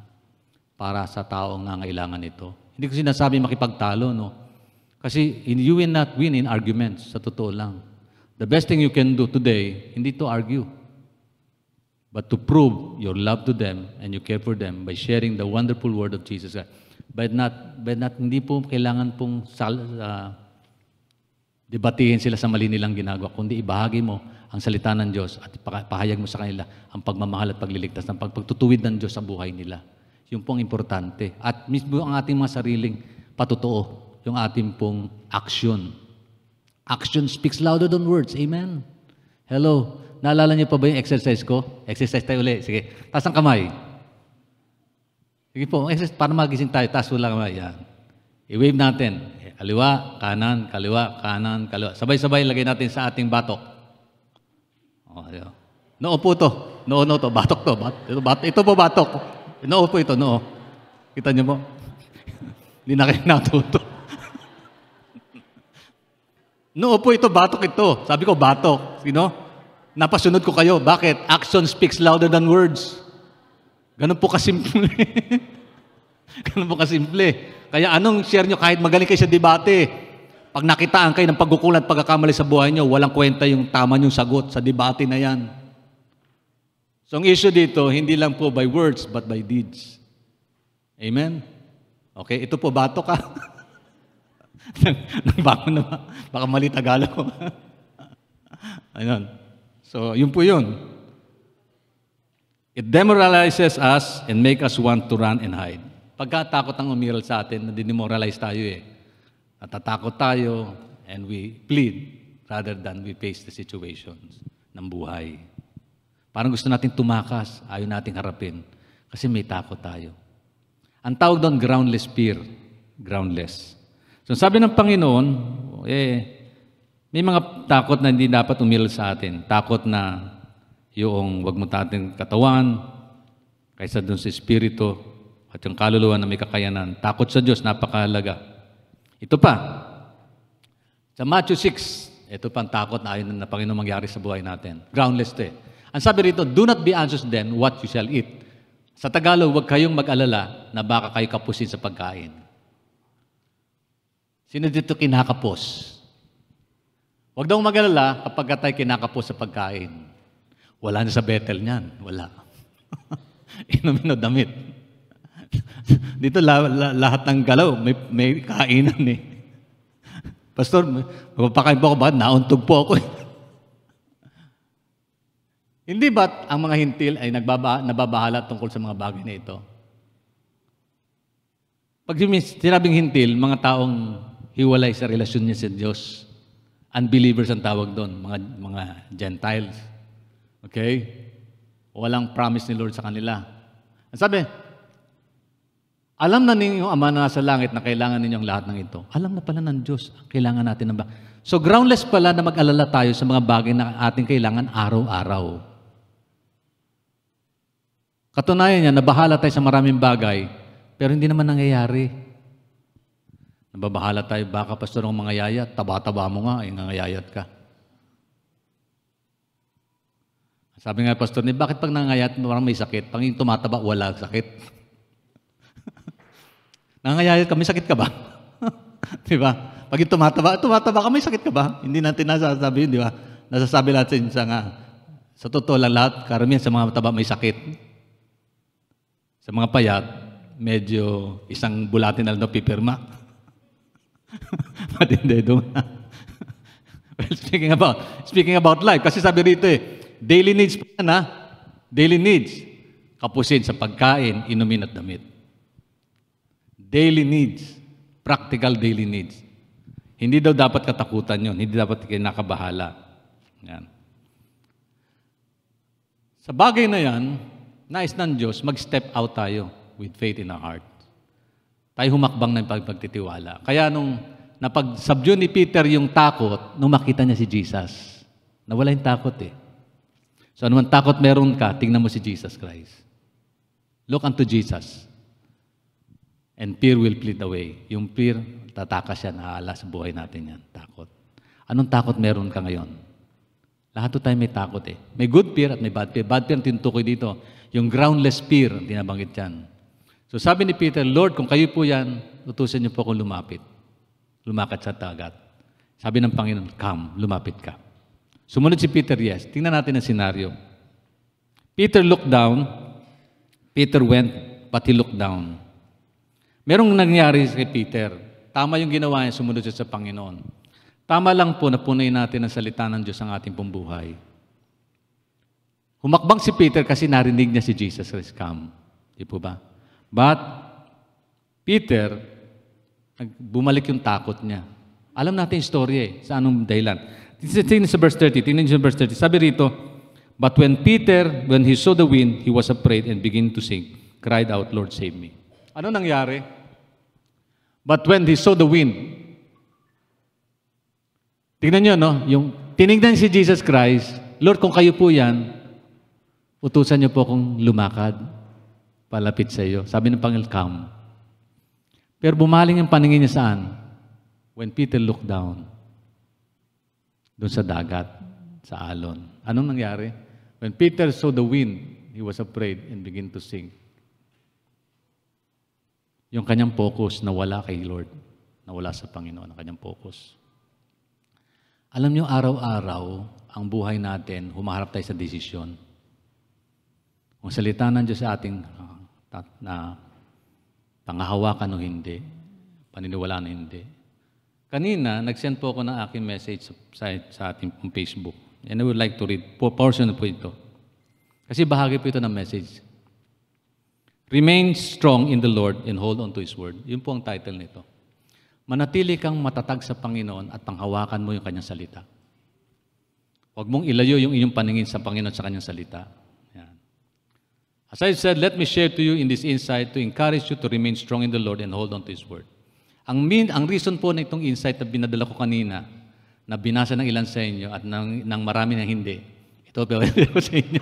para sa taong nangailangan ito. Hindi ko sinasabi makipagtalo, no? Kasi you will not win in arguments, sa totoo lang. The best thing you can do today, hindi to argue, but to prove your love to them and you care for them by sharing the wonderful word of Jesus. But hindi po kailangan pong debatihin sila sa mali nilang ginagawa, kundi ibahagi mo ang salita ng Diyos at pahayag mo sa kanila ang pagmamahal at pagliligtas ng pagtutuwid ng Diyos sa buhay nila. Yung pong importante. At mismo ang ating mga sariling patotoo, yung ating pong action. Action speaks louder than words. Amen? Hello? Naalala niyo pa ba yung exercise ko? Exercise tayo ulit. Sige. Taas ang kamay. Sige po. Exercise para magising tayo. Taas mo lang kamay. Yan. I-wave natin. Kaliwa, kanan, kaliwa, kanan, kaliwa. Sabay-sabay lagay natin sa ating batok. Oh, noo po to. Noo to. Batok to. Ito po batok. Noo po ito. Noo. Kita niyo po? Hindi na kayo natuto. Noo po ito, batok ito. Sabi ko, batok. Sino? Napasunod ko kayo. Bakit? Action speaks louder than words. Ganun po kasimple. Ganun po kasimple. Kaya anong share nyo kahit magaling kayo sa debate? Pag nakitaan kayo ng pagkukulang at pagkakamali sa buhay nyo, walang kwenta yung tama nyong sagot sa debate na yan. So ang issue dito, hindi lang po by words, but by deeds. Amen? Okay, ito po, bato ka. Nagbangon na ba? Baka mali Tagalog ko. Ayun. So, yun po yun. It demoralizes us and make us want to run and hide. Pagkatakot ang umiral sa atin, nadidemoralize tayo eh. Natatakot tayo and we plead rather than we face the situations ng buhay. Parang gusto natin tumakas, ayaw natin harapin kasi may takot tayo. Ang tawag doon, groundless fear. Groundless. So sabi ng Panginoon, may mga takot na hindi dapat umiral sa atin. Takot na yung wag mo tating katawan, kaysa doon sa espiritu, at yung kaluluwa na may kakayanan. Takot sa Diyos, napakahalaga. Ito pa, sa Matthew 6, ito pa ang takot na ayon na Panginoon mangyari sa buhay natin. Groundless to eh. Ang sabi rito, do not be anxious then what you shall eat. Sa Tagalog, huwag kayong mag-alala na baka kayo kapusin sa pagkain. Sino dito kinakapos? Huwag daw mag-alala kapag tayo kinakapos sa pagkain. Wala na sa Bethel niyan. Wala. Inumin o damit. Dito lahat ng galaw, may kainan eh. Pastor, magpapakain po ako ba? Nauntog po ako eh. Hindi ba't ang mga hintil ay nababahala tungkol sa mga bagay na ito? Pag sinabing hintil, mga taong hiwalay sa relasyon niya sa Diyos. Unbelievers ang tawag doon, mga Gentiles. Okay? Walang promise ni Lord sa kanila. Ang sabi, alam na ninyo, Ama na nasa langit, na kailangan ninyo ang lahat ng ito. Alam na pala ng Diyos, kailangan natin ng So groundless pala na mag-alala tayo sa mga bagay na ating kailangan araw-araw. Katunayan niya, nabahala tayo sa maraming bagay, pero hindi naman nangyayari. Nababahala tayo, baka pastor ng mga yayat, taba-taba mo nga, nangayayat ka. Sabi nga pastor ni, bakit pag nangayayat, parang may sakit? Pag yung tumataba, wala sakit. Nangayayat ka, may sakit ka ba? Diba? Pag yung tumataba ka, may sakit ka ba? Hindi natin nasasabi yun, di ba? Nasasabi natin sa totoo lang lahat, karamihan sa mga taba may sakit. Sa mga payat, medyo isang bulatin na lang na pipirma. Matindi doon. Well, speaking about life, kasi sabi rito daily needs pa yan ha. Daily needs. Kapusin sa pagkain, inumin at damit. Daily needs. Practical daily needs. Hindi daw dapat katakutan yun. Hindi dapat kinakabahala. Yan. Sa bagay na yan, nais ng Diyos, mag-step out tayo with faith in our heart. Tayo humakbang ng pagtitiwala. Kaya nung napag-subdue ni Peter yung takot, nung makita niya si Jesus, nawala yung takot eh. So anuman takot meron ka, tingnan mo si Jesus Christ. Look unto Jesus. And fear will flee away. Yung fear, tatakas yan, nahala sa buhay natin yan. Takot. Anong takot meron ka ngayon? Lahat tayo may takot eh. May good fear at may bad fear. Bad fear ang tinutukoy dito. Yung groundless fear, tinabanggit yan. So sabi ni Peter, Lord, kung kayo po yan, utusan niyo po akong lumapit. Lumakat sa dagat. Sabi ng Panginoon, come, lumapit ka. Sumunod si Peter, yes. Tingnan natin ang senaryo. Peter looked down. Peter went, but he looked down. Merong nangyari kay Peter. Tama yung ginawa niya, sumunod siya sa Panginoon. Tama lang po na punuin natin ang salita ng Diyos ang ating pong buhay. Humakbang si Peter kasi narinig niya si Jesus Christ, come. Di po ba? But, Peter, bumalik yung takot niya. Alam natin yung story sa anong dahilan. Tingnan sa verse 30. Sabi rito, but when he saw the wind, he was afraid and began to sink. Cried out, Lord, save me. Ano nangyari? But when he saw the wind, tingnan nyo, no? Yung tinignan si Jesus Christ, Lord, kung kayo po yan, utusan niyo po akong lumakad, palapit sa iyo. Sabi ng Panginoon, come. Pero bumaling ang paningin niya saan? When Peter looked down, doon sa dagat, sa alon. Anong nangyari? When Peter saw the wind, he was afraid and began to sink. Yung kanyang focus nawala kay Lord. Nawala sa Panginoon ang kanyang focus. Alam niyo, araw-araw, ang buhay natin, humaharap tayo sa desisyon. Kung salita ng Diyos sa ating na pangahawakan o hindi, paniniwalaan o hindi. Kanina, nag-send po ako ng aking message sa ating Facebook. And I would like to read portion po ito. Kasi bahagi po ito ng message. Remain strong in the Lord and hold on to His word. Yun po ang title nito. Manatili kang matatag sa Panginoon at panghawakan mo yung kanyang salita. Huwag mong ilayo yung inyong paningin sa Panginoon at sa kanyang salita. Yan. As I said, let me share to you in this insight to encourage you to remain strong in the Lord and hold on to His word. Ang reason po na itong insight na binadala ko kanina, na binasa ng ilan sa inyo at ng marami na hindi, ito pero ko sa inyo.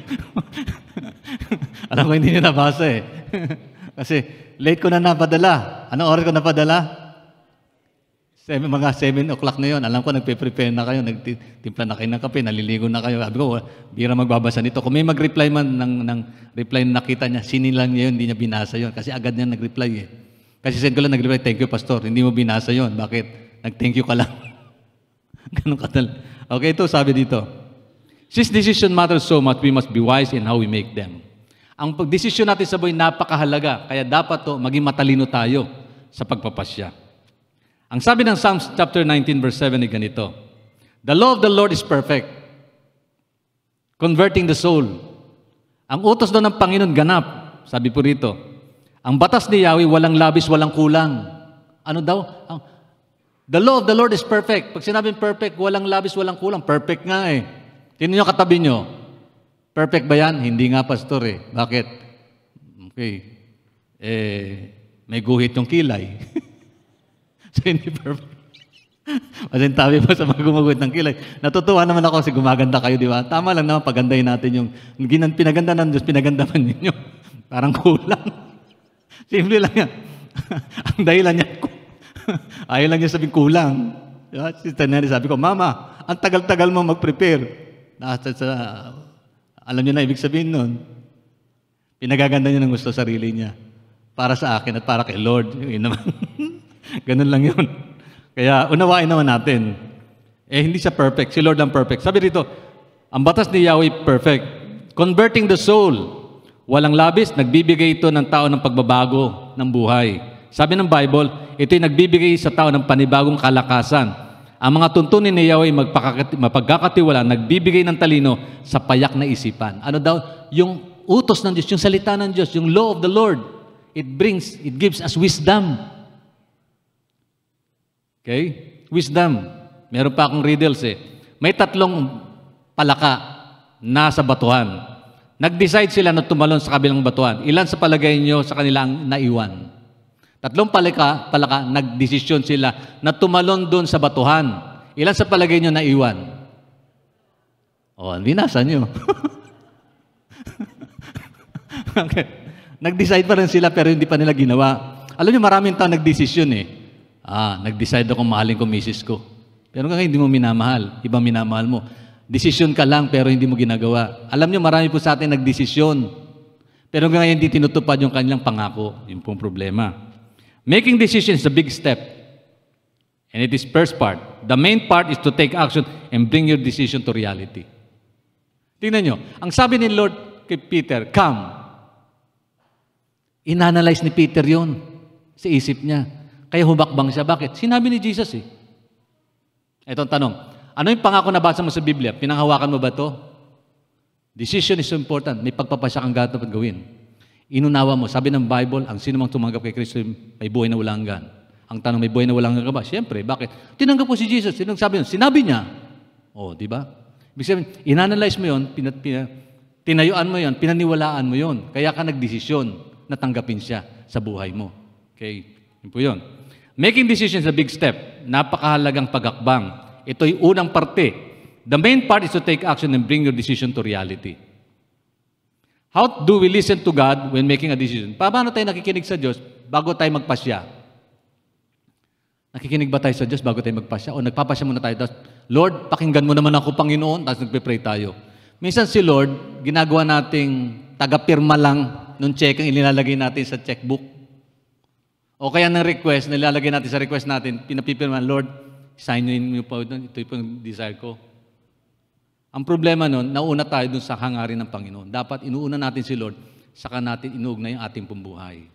Alam ko hindi nyo nabasa eh. Kasi late ko na napadala. Anong oras ko napadala? Mga 7 o'clock na yun. Alam ko, nagpe-prepare na kayo, nagtimpla na kayo ng kape, naliligo na kayo. Sabi ko, bira magbabasa nito. Kung may mag-reply man ng reply na nakita niya, sinilang niya yun, hindi niya binasa yun. Kasi agad niya nag-reply eh. Kasi send ko lang nag-reply, thank you, Pastor. Hindi mo binasa yun. Bakit? Nag-thank you ka lang. Ganun katal. Okay, ito sabi dito. Since decision matters so much, we must be wise in how we make them. Ang pagdesisyon natin sa buhay napakahalaga. Kaya dapat to maging matalino tayo sa pagpapasya. Ang sabi ng Psalms chapter 19 verse 7 ay ganito. The law of the Lord is perfect, converting the soul. Ang utos doon ng Panginoon ganap. Sabi po rito, ang batas ni Yahweh walang labis, walang kulang. Ano daw? The law of the Lord is perfect. Pag sinabing perfect, walang labis, walang kulang. Perfect nga eh. Tingnan nyo katabi nyo. Perfect ba yan? Hindi nga, Pastor eh. Bakit? Okay. May guhit yung kilay. So, hindi perfect. Masintabi pa sa mga gumaguhit ng kilay. Natutuwa naman ako kasi gumaganda kayo, di ba? Tama lang naman, pagandahin natin yung pinaganda ng Diyos, pinaganda man ninyo. Parang kulang. Simple lang yan. Ang dahilan niya, ayaw lang niya sabihin kulang. Diba? Sister Neri, sabi ko, Mama, ang tagal-tagal mo mag-prepare. Alam niyo na ibig sabihin nun. Pinagaganda niya ng gusto sarili niya. Para sa akin at para kay Lord. Yun naman. Ganun lang yun. Kaya unawain naman natin. Hindi siya perfect. Si Lord ang perfect. Sabi rito, ang batas ni Yahweh perfect. Converting the soul. Walang labis, nagbibigay ito ng tao ng pagbabago ng buhay. Sabi ng Bible, ito'y nagbibigay sa tao ng panibagong kalakasan. Ang mga tuntunin ni Yahweh mapagkakatiwala, nagbibigay ng talino sa payak na isipan. Ano daw? Yung utos ng Diyos, yung salita ng Diyos, yung law of the Lord, it gives us wisdom. Okay? Wisdom. Meron pa akong riddles eh. May 3 palaka na sa batuhan. Nag-decide sila na tumalon sa kabilang batuhan. Ilan sa palagay nyo sa kanilang naiwan? 3 palaka, nagdesisyon sila na tumalon doon sa batuhan. Ilan sa palagay nyo naiwan? Binasa nyo. Okay. Nag-decide pa rin sila pero hindi pa nila ginawa. Alam nyo, maraming tao nagdesisyon eh. Nag-decide akong mahalin ko misis ko. Pero ngayon hindi mo minamahal. Ibang minamahal mo. Desisyon ka lang pero hindi mo ginagawa. Alam nyo, marami po sa atin nagdesisyon. Pero ngayon hindi tinutupad yung kanilang pangako. Yun pong problema. Making decisions is a big step. And it is first part. The main part is to take action and bring your decision to reality. Tingnan nyo. Ang sabi ni Lord kay Peter, come. Inanalyze ni Peter yun sa isip niya. Kaya humakbang siya. Bakit? Sinabi ni Jesus eh. Ito ang tanong. Ano yung pangako na basa mo sa Biblia? Pinanghawakan mo ba ito? Decision is so important. May pagpapasya kang dapat gawin. Inunawa mo. Sabi ng Bible, ang sino mang tumanggap kay Kristo may buhay na walang hanggan. Ang tanong, may buhay na walang hanggan ka ba? Siyempre, bakit? Tinanggap ko si Jesus. Sinong sabi yun? Sinabi niya. Di ba? Ibig sabihin, inanalyze mo yun, tinayuan mo yun, pinaniwalaan mo yun. Kaya ka nagdesisyon na tanggapin siya sa buhay mo. Okay? Yun po yun. Making decisions is a big step. Napakahalagang pagakbang. Ito'y unang parte. The main part is to take action and bring your decision to reality. How do we listen to God when making a decision? Paano tayo nakikinig sa Diyos bago tayo magpasya? Nakikinig ba tayo sa Diyos bago tayo magpasya? O nagpapasya muna tayo, tapos, Lord, pakinggan mo naman ako, Panginoon, tapos nagpe-pray tayo. Minsan si Lord, ginagawa nating taga-pirma lang nung check ang inilalagay natin sa checkbook. O kaya ng request, nilalagay natin sa request natin, pinapipirman, Lord, signin niyo po ito yung desire ko. Ang problema nun, nauna tayo dun sa hangarin ng Panginoon. Dapat inuuna natin si Lord, saka natin inuugnay ang ating pambuhay.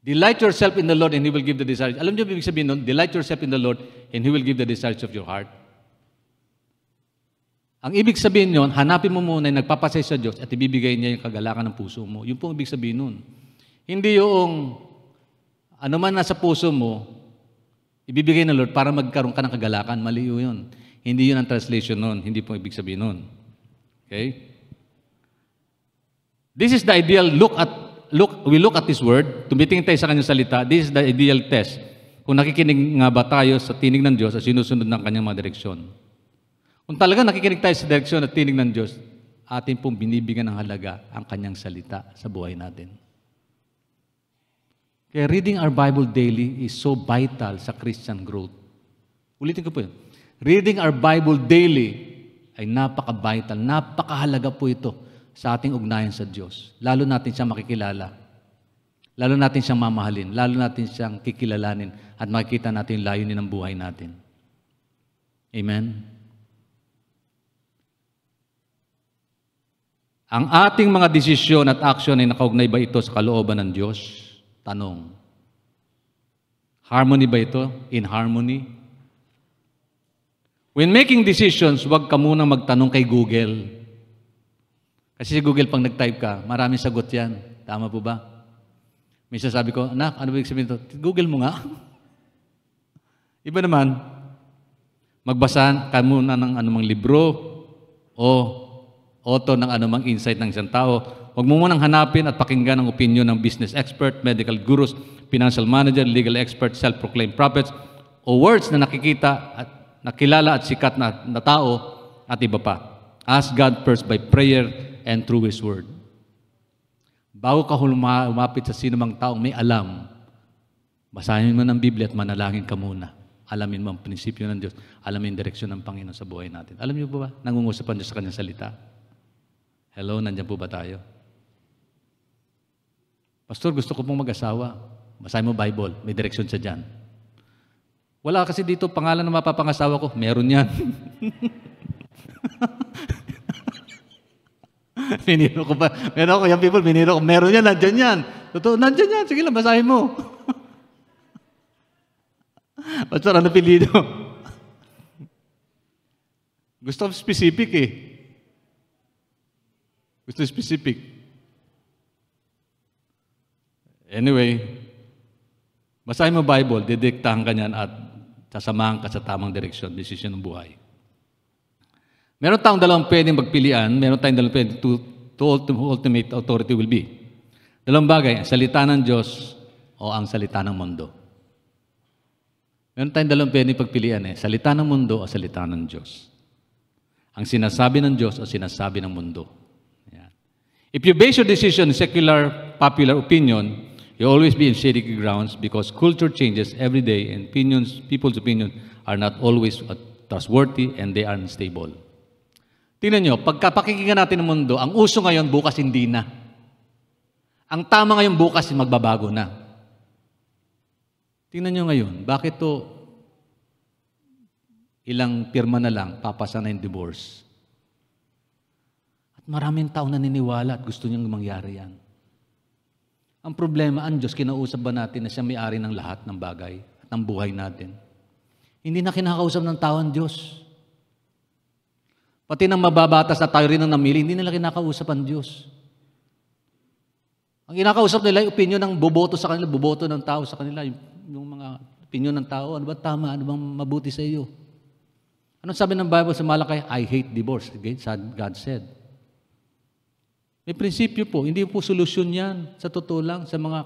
Delight yourself in the Lord and He will give the desires. Alam niyo ibig sabihin nun? Delight yourself in the Lord and He will give the desires of your heart. Ang ibig sabihin nun, hanapin mo muna yung nagpapasay sa Diyos at ibibigay niya yung kagalakan ng puso mo. Yun po ang ibig sabihin nun. Hindi yung ano man nasa puso mo, ibibigay ng Lord para magkaroon ka ng kagalakan. Mali yun. Hindi yun ang translation nun. Hindi po ibig sabihin nun. Okay? This is the ideal we look at this word, tumitingin tayo sa kanyang salita, this is the ideal test. Kung nakikinig nga ba tayo sa tinig ng Diyos at sinusunod ng kanyang mga direksyon. Kung talaga nakikinig tayo sa direksyon at tinig ng Diyos, atin pong binibigyan ng halaga ang kanyang salita sa buhay natin. Kaya reading our Bible daily is so vital sa Christian growth. Ulitin ko po yun. Reading our Bible daily ay napaka-vital, napakahalaga po ito sa ating ugnayan sa Diyos. Lalo natin siyang makikilala. Lalo natin siyang mamahalin. Lalo natin siyang kikilalanin at makikita natin yung layunin ng buhay natin. Amen? Ang ating mga desisyon at aksyon ay nakaugnay ba ito sa kalooban ng Diyos? Tanong. Harmony ba ito? In harmony? When making decisions, huwag ka munang magtanong kay Google. Kasi si Google, pang nag-type ka, maraming sagot yan. Tama po ba? Minsan sabi ko, anak, ano ba ibig sabihin ito? Google mo nga. Iba naman, magbasa ka muna ng anumang libro o author ng anumang insight ng isang tao. Huwag mo munang hanapin at pakinggan ang opinion ng business expert, medical gurus, financial manager, legal expert, self-proclaimed prophets, o words na nakikita at nakilala at sikat na tao at iba pa. Ask God first by prayer and through His Word. Bago ka umapit sa sinumang taong may alam, basahin mo ng Biblia at manalangin ka muna. Alamin mo ang prinsipyo ng Diyos. Alamin ang direksyon ng Panginoon sa buhay natin. Alam niyo po ba? Nangungusapan Diyos sa Kanyang salita. Hello, nandiyan po ba tayo? Pastor, gusto ko pong mag-asawa. Basahin mo Bible. May direksyon siya dyan. Wala kasi dito pangalan ng mapapangasawa ko. Meron yan. Miniro ko pa. Meron ko yung people, miniro ko. Meron yan, nandyan yan. Totoo, nandyan yan. Sige lang, basahin mo. Pastor, ano pilido? Gusto specific eh. Gusto specific. Anyway, basahin mo Bible, didiktahan ka niyan at sasamahan ka sa tamang direksyon, desisyon ng buhay. Meron tayong dalawang pwedeng magpilian, meron tayong dalawang pwedeng ultimate authority will be. Dalawang bagay, ang salita ng Diyos o ang salita ng mundo. Meron tayong dalawang pwedeng pagpilian salita ng mundo o salita ng Diyos. Ang sinasabi ng Diyos o sinasabi ng mundo. Yan. If you base your decision on secular, popular opinion, you always be in shaky grounds because culture changes every day and people's opinions are not always trustworthy and they are unstable. Tingnan nyo, pagka pakikinggan natin ng mundo, ang uso ngayon, bukas hindi na. Ang tama ngayon, bukas magbabago na. Tingnan nyo ngayon, bakit to ilang pirma na lang, papasa na yung divorce? At maraming tao naniniwala at gusto niyang mangyari yan. Ang problema, ang Diyos, kinausap ba natin na siya may-ari ng lahat ng bagay at ng buhay natin? Hindi na kinakausap ng tao ang Diyos. Pati ng mababatas na tayo rin ang namili, hindi nila kinakausap ang Diyos. Ang kinakausap nila, yung opinion ng boboto sa kanila, boboto ng tao sa kanila, yung mga opinion ng tao, ano ba tama, ano bang mabuti sa iyo? Anong sabi ng Bible sa Malakay? I hate divorce, God said. May prinsipyo po, hindi po solusyon yan. Sa totoo lang, sa mga,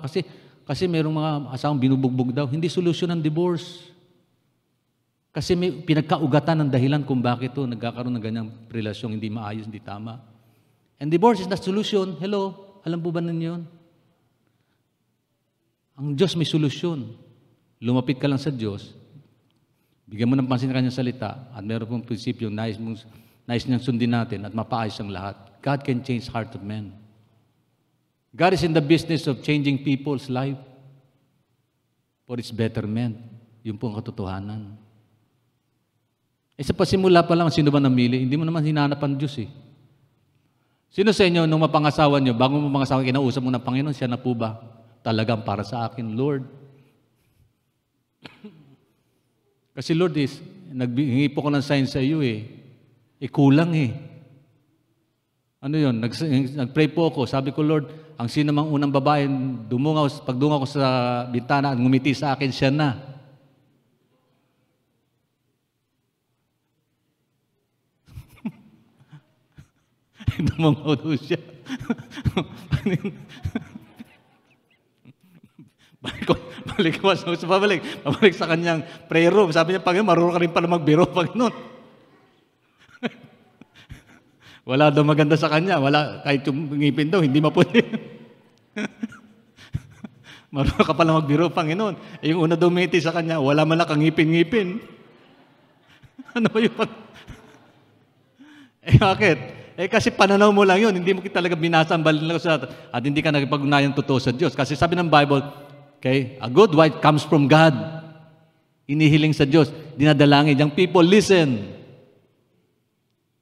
kasi mayroong mga asawang binubugbog daw, hindi solusyon ng divorce. Kasi may pinagkaugatan ng dahilan kung bakit ito nagkakaroon ng ganyang relasyong hindi maayos, hindi tama. And divorce is not solution. Hello, alam po ba ninyo yun? Ang Diyos may solusyon. Lumapit ka lang sa Diyos, bigyan mo ng pansin sa kanyang salita, at meron pong prinsipyo, nais niyang sundin natin at mapaayos ang lahat. God can change heart of men. God is in the business of changing people's life. for its betterment. Yun po ang katotohanan. Sa pasimula pa lang, sino ba namili? Hindi mo naman hinanap ang Diyos eh. Sino sa inyo, nung mapangasawa nyo, bago mo mapangasawa, kinausap mo ng Panginoon, siya na po ba? Talagang para sa akin, Lord. Kasi Lord, naghingi po ko ng sign sa iyo eh. Kulang eh. Ano yun? Nag-pray po ako. Sabi ko, Lord, ang sino mang unang babae, pagdungaw ko sa bintana at ngumiti sa akin, siya na. Dumangaw daw siya. Pabalik sa kanyang prayer room. Sabi niya, Panginoon, marunong ka rin pala magbiro, Panginoon. Wala daw maganda sa kanya. Wala, kahit yung ngipin daw, hindi maputi. Marunong ka pala magbiro, Panginoon. Yung una daw miti sa kanya, wala man lang kang ngipin-ngipin. Ano ba yung bakit? Kasi pananaw mo lang yun, hindi mo talaga binasa ang balin at hindi ka nakipag-unayan totoo sa Diyos. Kasi sabi ng Bible, okay, a good wife comes from God. Inihiling sa Diyos, dinadalangin. Yung people, listen.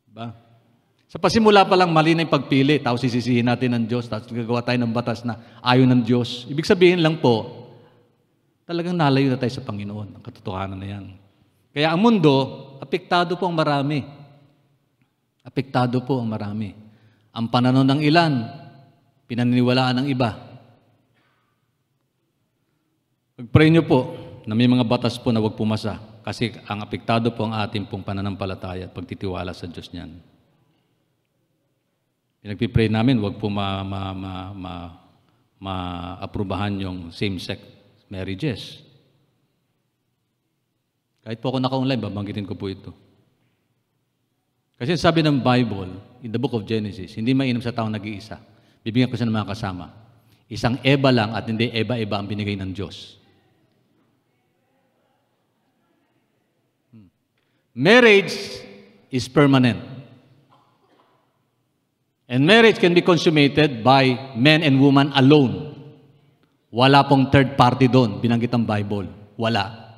Diba? Sa pasimula pa lang, mali na yung pagpili, tapos sisisihin natin ng Diyos, tapos gagawa tayo ng batas na ayaw ng Diyos. Ibig sabihin lang po, talagang nalayo na tayo sa Panginoon. Ang katotohanan na yan. Kaya ang mundo, apektado po ang marami. Apektado po ang marami. Ang pananaw ng ilan, pinaniniwalaan ng iba. Pag-pray nyo po na may mga batas po na huwag pumasa kasi ang apektado po ang ating pong pananampalataya at pagtitiwala sa Diyos niyan. Pinagpipray namin, huwag po ma-aprubahan yung same-sex marriages. Kahit po ako naka-online, babanggitin ko po ito. Kasi sabi ng Bible, in the book of Genesis, hindi mainam sa taong nag-iisa. Bibigyan ko siya ng mga kasama. Isang Eva lang at hindi Eva-Eva ang binigay ng Diyos. Marriage is permanent. And marriage can be consummated by men and woman alone. Wala pong third party doon, binanggit ang Bible. Wala.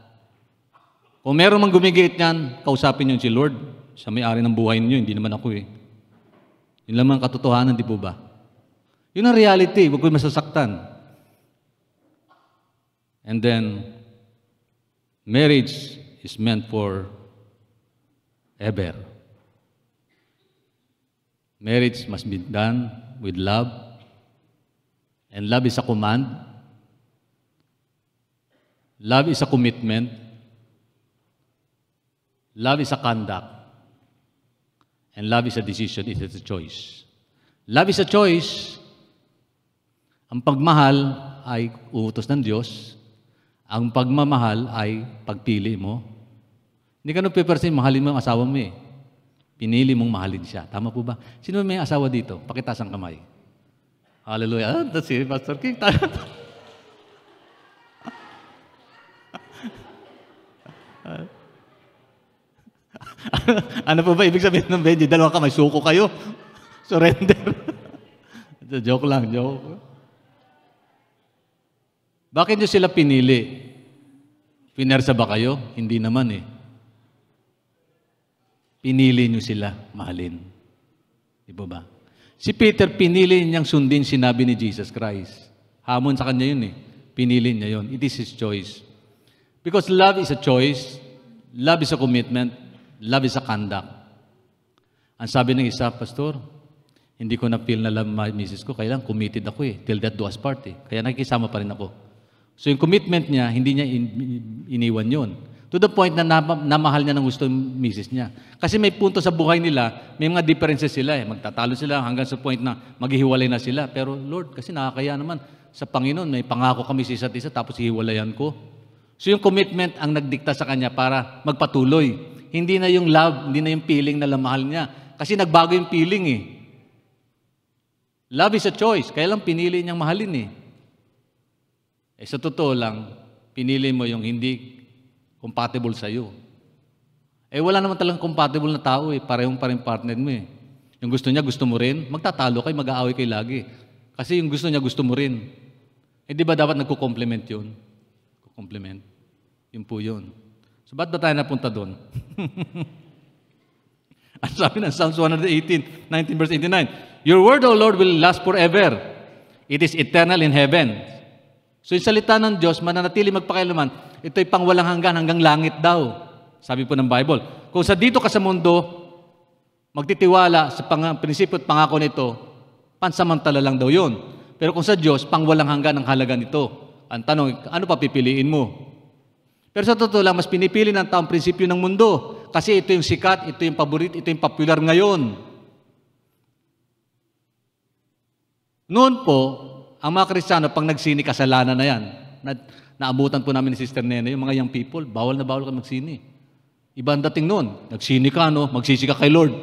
Kung meron mang gumigit niyan, kausapin niyo si Lord. Siya may-ari ng buhay niyo, hindi naman ako eh. Yun lang ang katotohanan, di po ba? Yun ang reality, huwag ko masasaktan. And then, marriage is meant for ever. Marriage must be done with love. And love is a command. Love is a commitment. Love is a conduct. And love is a decision, it is a choice. Love is a choice. Ang pagmahal ay utos ng Diyos. Ang pagmamahal ay pagpili mo. Hindi ka nagpipersin, mahalin mo ang asawa mo eh. Pinili mong mahalin siya. Tama po ba? Sino may asawa dito? Pakitas ang kamay. Hallelujah. That's it, Pastor King. Ano po ba ibig sabihin ng Benji? Dalawa kamay, suko kayo. Surrender. Joke lang, joke. Bakit nyo sila pinili? Pinersa ba kayo? Hindi naman eh. Pinili nyo sila mahalin. Di ba? Si Peter, pinili niyang sundin sinabi ni Jesus Christ. Hamon sa kanya yun eh. Pinili niya yun. It is his choice. Because love is a choice. Love is a commitment. Love is a conduct. Ang sabi ng isa, Pastor, hindi ko na-feel na love my misis ko, kaya lang committed ako eh, till death do us part eh. Kaya nakikisama pa rin ako. So yung commitment niya, hindi niya iniwan yun. To the point na namahal niya ng gusto yung misis niya. Kasi may punto sa buhay nila, may mga differences sila eh. Magtatalo sila hanggang sa point na maghihiwalay na sila. Pero Lord, kasi nakakaya naman, sa Panginoon, may pangako kami sa isa't isa, tapos hihiwalayan ko. So yung commitment ang nagdikta sa kanya para magpatuloy. Hindi na yung love, hindi na yung feeling na mahal niya. Kasi nagbago yung feeling eh. Love is a choice. Kaya lang pinili niyang mahalin eh. Sa totoo lang, pinili mo yung hindi compatible sa'yo. Wala naman talagang compatible na tao eh. Parehong partner mo eh. Yung gusto niya, gusto mo rin. Magtatalo kayo, mag-aaway kayo lagi. Kasi yung gusto niya, gusto mo rin. Di ba dapat nagko-complement yun? Compliment. Yun po yun. So, ba't ba tayo napunta doon? At sabi ng Psalms 118, 19 verse 89, Your word, O Lord, will last forever. It is eternal in heaven. So, yung salita ng Diyos, mananatili magpakailaman, ito'y pangwalang hanggang langit daw. Sabi po ng Bible. Kung sa dito ka sa mundo, magtitiwala sa prinsipyo at pangako nito, pansamantala lang daw yun. Pero kung sa Diyos, pangwalang hanggan ang halaga nito. Ang tanong, ano pa pipiliin mo? Pero sa totoo lang, mas pinipili ng taong prinsipyo ng mundo. Kasi ito yung sikat, ito yung paborit, ito yung popular ngayon. Noon po, ang mga Kristiyano, pag nagsini, kasalanan na yan. Naabutan po namin ni Sister Nene, yung mga young people, bawal na bawal ka magsini. Iba ang dating noon. Nagsini ka, no? Magsisi ka kay Lord.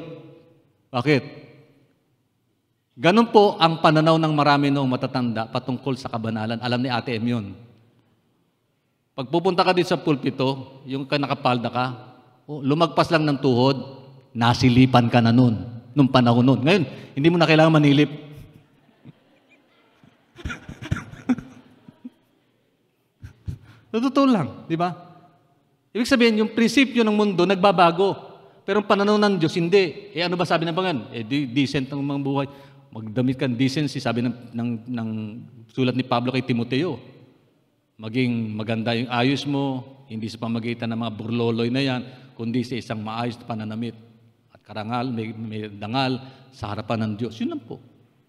Bakit? Ganun po ang pananaw ng marami noong matatanda patungkol sa kabanalan. Alam ni Ate M yun. Pag pupunta ka dito sa pulpito, yung nakapalda ka, lumagpas lang ng tuhod, nasilipan ka na noon, nung panahon noon. Ngayon, hindi mo na kailangan manilip. Totoo lang, di ba? Ibig sabihin, yung prinsipyo ng mundo nagbabago. Pero ang pananaw ng Diyos, hindi. Ano ba sabi ng Panginoon? Decent ang mga buhay. Magdamit ka decency, sabi ng sulat ni Pablo kay Timoteo. Maging maganda yung ayos mo, hindi sa pamagitan ng mga burloloy na yan, kundi sa isang maayos na pananamit. At karangal, may dangal sa harapan ng Diyos. Yun lang po.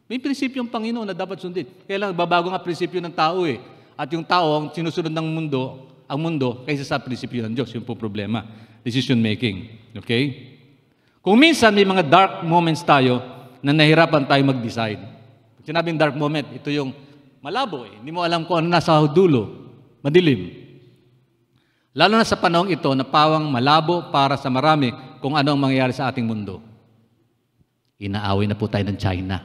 May prinsipyo ang Panginoon na dapat sundin. Kaya lang, babago nga prinsipyo ng tao eh. At yung tao, ang sinusunod ng mundo, ang mundo, kaysa sa prinsipyo ng Diyos. Yun po problema. Decision making. Okay? Kung minsan may mga dark moments tayo, na nahirapan tayo mag-decide. Pag sinabing dark moment, ito yung malabo eh. Hindi mo alam kung ano nasa dulo. Madilim. Lalo na sa panahong ito na pawang malabo para sa marami kung ano ang mangyayari sa ating mundo. Inaaway na po tayo ng China.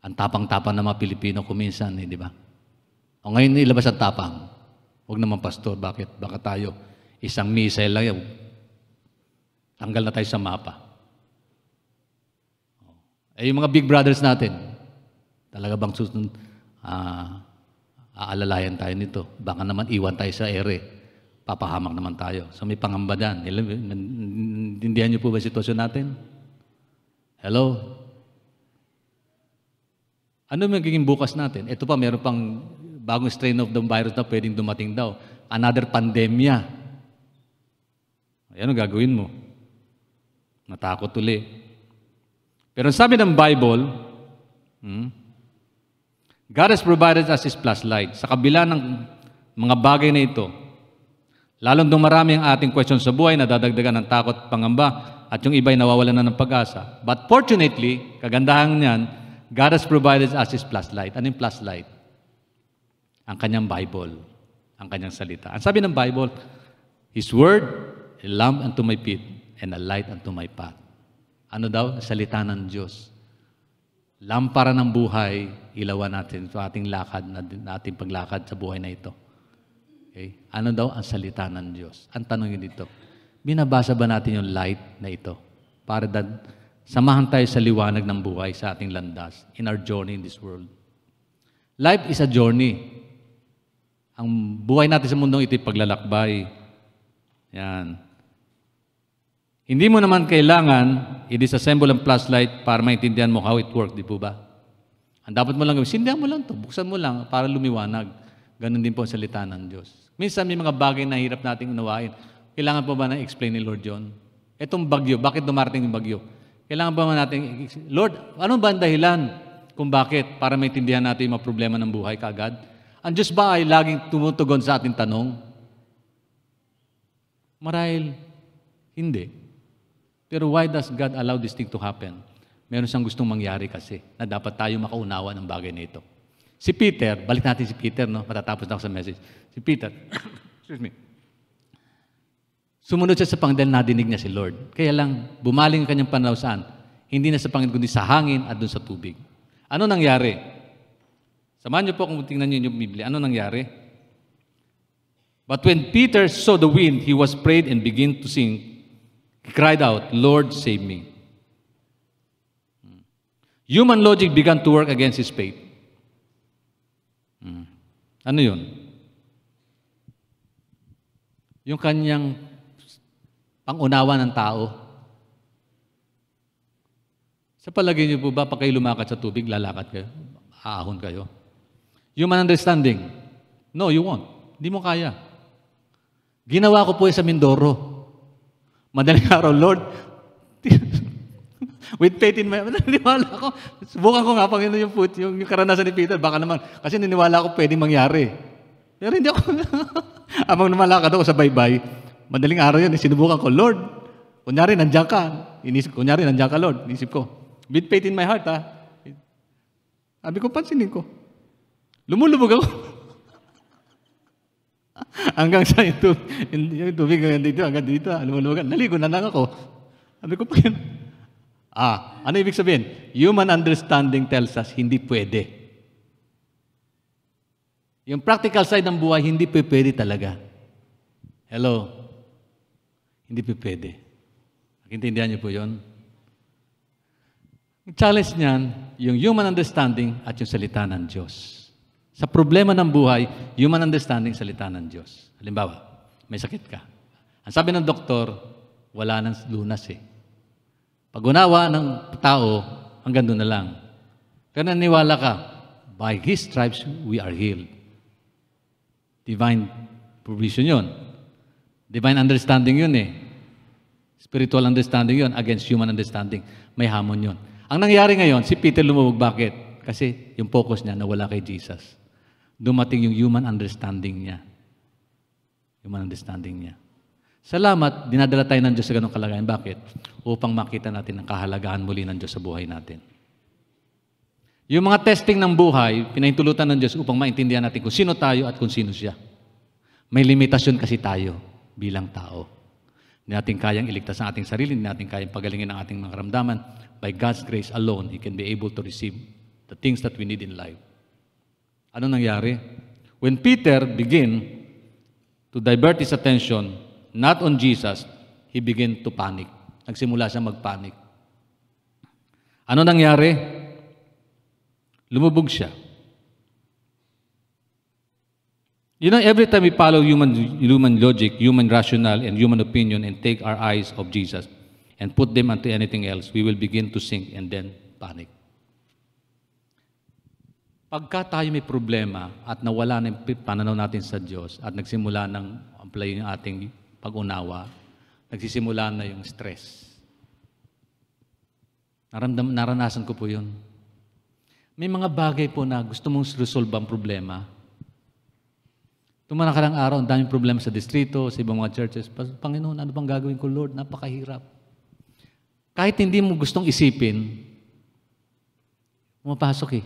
Ang tapang-tapang ng mga Pilipino kuminsan, di ba? O ngayon ilabas ang tapang. Huwag naman, pastor. Bakit? Baka tayo, isang missile lang yan. Tanggal na tayo sa mapa. Yung mga big brothers natin, talaga bang aalalayan tayo nito? Baka naman iwan tayo sa ere. Papahamak naman tayo. So may pangamba dyan. Naintindihan niyo po ba sitwasyon natin? Hello? Ano magiging bukas natin? Ito pa, meron pang bagong strain of the virus na pwedeng dumating daw. Another pandemya. Ano gagawin mo? Natakot uli. Pero sabi ng Bible, God has provided us His flashlight. Sa kabila ng mga bagay na ito, lalong dumarami ang ating question sa buhay, nadadagdagan ng takot at pangamba, at yung iba'y nawawalan na ng pag-asa. But fortunately, kagandahan niyan, God has provided us His flashlight. Ano yung flashlight? Ang kanyang Bible, ang kanyang salita. Ang sabi ng Bible, His Word, a lamp unto my feet, and a light unto my path. Ano daw? Salita ng Diyos. Lampara ng buhay, ilawan natin sa ating lakad, ating paglakad sa buhay na ito. Okay? Ano daw? Ang salita ng Diyos. Ang tanong dito, binabasa ba natin yung light na ito? Para samahan tayo sa liwanag ng buhay sa ating landas in our journey in this world. Life is a journey. Ang buhay natin sa mundong ito'y paglalakbay. Yan. Hindi mo naman kailangan i-disassemble ang flashlight para maintindihan mo how it works, di po ba? Ang dapat mo lang gawin, sindihan mo lang to, buksan mo lang para lumiwanag. Ganon din po ang salita ng Diyos. Minsan may mga bagay na hirap nating unawain. Kailangan po ba na explain ni Lord John? Itong bagyo, bakit dumarating yung bagyo? Kailangan ba natin, Lord, ano ba ang dahilan kung bakit para maintindihan natin yung mga problema ng buhay kaagad? Ang Diyos ba ay laging tumutugon sa ating tanong? Marahil, hindi. Pero why does God allow this thing to happen? Meron siyang gustong mangyari kasi na dapat tayo makaunawa ng bagay na ito. Si Peter, balik natin si Peter, no? Matatapos na ako sa message. Si Peter, excuse me, sumunod siya sa Panginoon, nadinig niya si Lord. Kaya lang, bumaling ang kanyang pananaw saan? Hindi na sa Panginoon, kundi sa hangin at doon sa tubig. Ano nangyari? Samahan niyo po kung tingnan niyo yung Biblia. Ano nangyari? But when Peter saw the wind, he was afraid and began to sink. He cried out, Lord, save me. Human logic began to work against his faith. Ano yun? Yung kanyang pangunawa ng tao. Sa palagay niyo po ba, pag kayo lumakad sa tubig, lalakad kayo? Aahon kayo? Human understanding. No, you won't. Hindi mo kaya. Ginawa ko po sa Mindoro. Madaling araw, Lord, with faith in my... Naniwala ko. Subukan ko nga, Panginoon, yung karanasan ni Peter. Baka naman, kasi naniwala ko pwedeng mangyari. Pero hindi ako... Abang namalakad ako sa baybay, madaling araw yun, sinubukan ko, Lord, kunyari, nandiyan ka. Kunyari, nandiyan ka, Lord. Inisip ko, with faith in my heart, ha? Sabi ko, pansinin ko. Lumulubog ako. Hanggang sa yung tubig hanggang dito, lumulubog. Naligo na lang ako. Sabi ko, ano ibig sabihin? Human understanding tells us, hindi pwede. Yung practical side ng buhay, hindi pwede talaga. Hello? Hindi pwede. Nakintindihan niyo po yun? Ang challenge niyan, yung human understanding at yung salita ng Diyos. Sa problema ng buhay, human understanding, salita ng Diyos. Halimbawa, may sakit ka. Ang sabi ng doktor, wala nang lunas eh. Pag unawa ng tao, hanggang doon na lang. Pero naniwala ka, by His stripes, we are healed. Divine provision yun. Divine understanding yun eh. Spiritual understanding yun against human understanding. May hamon yun. Ang nangyari ngayon, si Peter lumubog. Bakit? Kasi yung focus niya nawala kay Jesus. Dumating yung human understanding niya. Human understanding niya. Salamat, dinadala tayo ng Diyos sa ganong kalagayan. Bakit? Upang makita natin ang kahalagahan muli ng Diyos sa buhay natin. Yung mga testing ng buhay, pinahintulutan ng Diyos upang maintindihan natin kung sino tayo at kung sino siya. May limitasyon kasi tayo bilang tao. Hindi natin kayang iligtas ang ating sarili, hindi natin kayang pagalingin ang ating mga karamdaman. By God's grace alone, He can be able to receive the things that we need in life. Ano nangyari? When Peter began to divert his attention not on Jesus, he began to panic. Nagsimula siya magpanic. Ano nangyari? Lumubog siya. You know, every time we follow human logic, human rationale, and human opinion and take our eyes off Jesus and put them onto anything else, we will begin to sink and then panic. Pagka tayo may problema at nawala na yung pananaw natin sa Diyos at nagsimula ng apply yung ating pag-unawa, nagsisimula na yung stress. Naranasan ko po yun. May mga bagay po na gusto mong resolve ang problema. Tumana ka lang araw, ang daming problema sa distrito, sa ibang mga churches. Panginoon, ano bang gagawin ko, Lord? Napakahirap. Kahit hindi mo gustong isipin, pumapasok eh.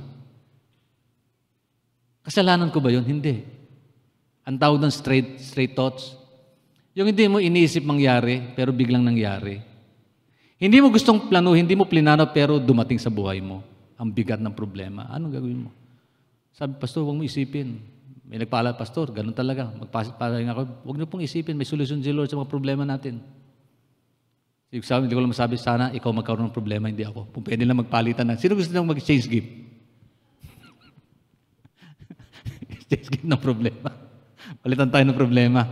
Kasalanan ko ba yun? Hindi. Ang tawag ng straight thoughts. Yung hindi mo iniisip mangyari, pero biglang nangyari. Hindi mo gustong planuhin, hindi mo plinano, pero dumating sa buhay mo. Ang bigat ng problema. Anong gagawin mo? Sabi, Pastor, huwag mo isipin. May nagpaalala, Pastor, ganun talaga. Magpapalala ako, huwag niyo pong isipin, may solusyon si Lord sa mga problema natin. Hindi ko lang masabi, sana ikaw magkaroon ng problema, hindi ako. Kung pwede lang magpalitan na. Sino gusto nang mag-exchange gift? Exchange gift ng problema. Palitan tayo ng problema.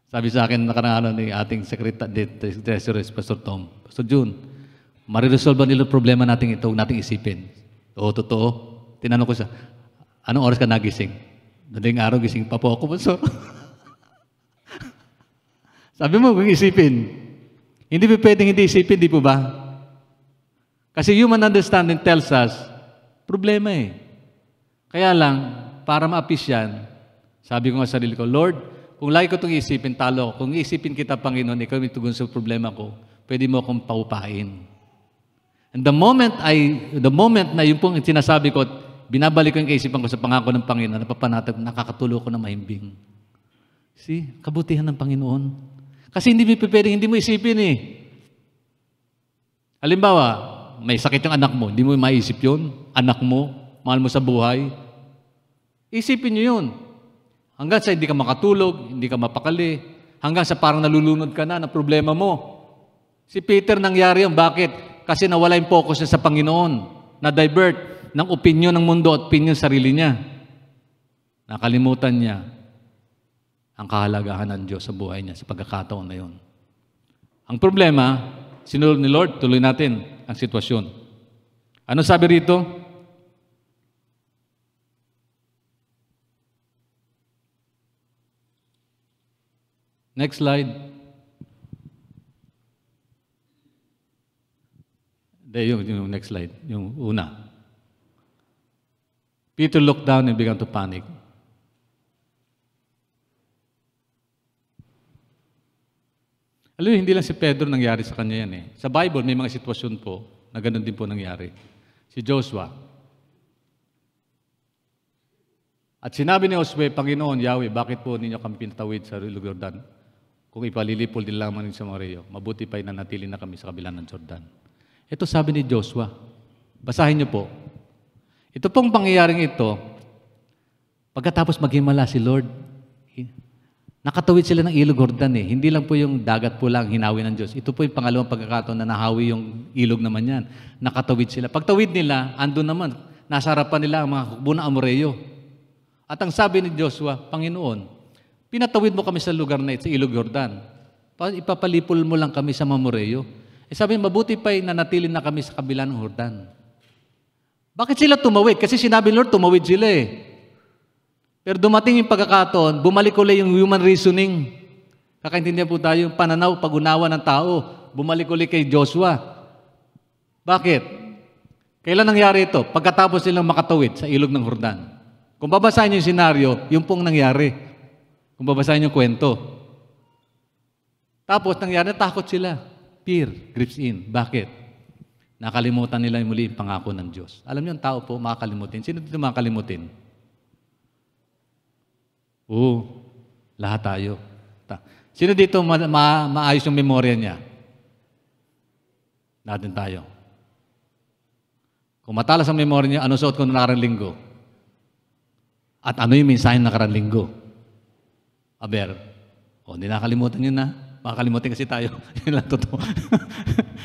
Sabi sa akin, nakaraan ni ating Treasurer, Pastor Tom, Pastor June, mariresolve nila problema natin ito, huwag natin isipin. Oo, totoo. Tinanong ko siya, anong oras ka nagising? Daling araw, gising pa po ako, Pastor. Sabi mo, kung isipin. Hindi pa pwedeng hindi isipin, di po ba? Kasi human understanding tells us, problema eh. Kaya lang, para ma-appease yan, sabi ko nga sa sarili ko, Lord, kung lagi ko itong isipin, talo ako. Kung isipin kita, Panginoon, ikaw may tugon sa problema ko, pwede mo akong paupain. And the moment na yung pong sinasabi ko, binabalik ko yung kaisipan ko sa pangako ng Panginoon, napapanatag, nakakatulo ko na mahimbing. See, kabutihan ng Panginoon. Kasi hindi mo isipin eh. Halimbawa, may sakit yung anak mo, hindi mo maisip yun. Anak mo, mahal mo sa buhay. Isipin nyo yun. Hanggang sa hindi ka makatulog, hindi ka mapakali, hanggang sa parang nalulunod ka na problema mo. Si Peter nangyari yun. Bakit? Kasi nawala yung focus niya sa Panginoon. Na-divert ng opinion ng mundo at opinion sarili niya. Nakalimutan niya ang kahalagahan ng Diyos sa buhay niya sa pagkakataon na yun. Ang problema, sinunod ni Lord, tuloy natin ang sitwasyon. Ano sabi rito? Next slide. Yung next slide, yung una. Peter looked down and began to panic. Alam niyo, hindi lang si Pedro nangyari sa kanya yan eh. Sa Bible, may mga sitwasyon po na ganun din po nangyari. Si Joshua. At sinabi ni Josue, Panginoon, Yahweh, bakit po ninyo kami pinatawid sa Ilog Jordan? Kung ipalilipol din lamang sa Mario, mabuti pa'y nanatili na kami sa kabila ng Jordan. Ito sabi ni Joshua. Basahin niyo po. Ito pong pangyayaring ito, pagkatapos maghimala si Lord, nakatawid sila ng Ilog Jordan eh. Hindi lang po yung dagat po lang hinawi ng Diyos. Ito po yung pangalawang pagkakataon na nahawi yung ilog naman yan. Nakatawid sila. Pagtawid nila, andun naman. Nasa harapan nila ang mga hukbo na Amoreo. At ang sabi ni Joshua, Panginoon, pinatawid mo kami sa lugar na ito, sa Ilog Jordan. Ipapalipol mo lang kami sa Amoreo. Sabi, mabuti pa'y nanatili na kami sa kabila ng Jordan. Bakit sila tumawid? Kasi sinabi Lord, tumawid sila eh. Pero dumating yung pagkakataon, bumalik ulit yung human reasoning. Kakaintindihan po tayo, yung pananaw, pag-unawa ng tao, bumalik ulit kay Joshua. Bakit? Kailan nangyari ito? Pagkatapos silang makatawid sa ilog ng Jordan. Kung babasahin yung senaryo, yung pong nangyari. Kung babasahin yung kwento. Tapos nangyari, natakot sila. Fear grips in. Bakit? Nakalimutan nila muli yung pangako ng Diyos. Alam niyo, ang tao po makakalimutin. Sino dito makakalimutin? Oo, lahat tayo. Sino dito maayos yung memorya niya? Natin tayo. Kung matalas ang memorya niya, ano suot ko na nakarang linggo? At ano yung mensahe ng nakarang linggo? Aber, hindi nakalimutan yun na. Makakalimutin kasi tayo. Yun lang totoo.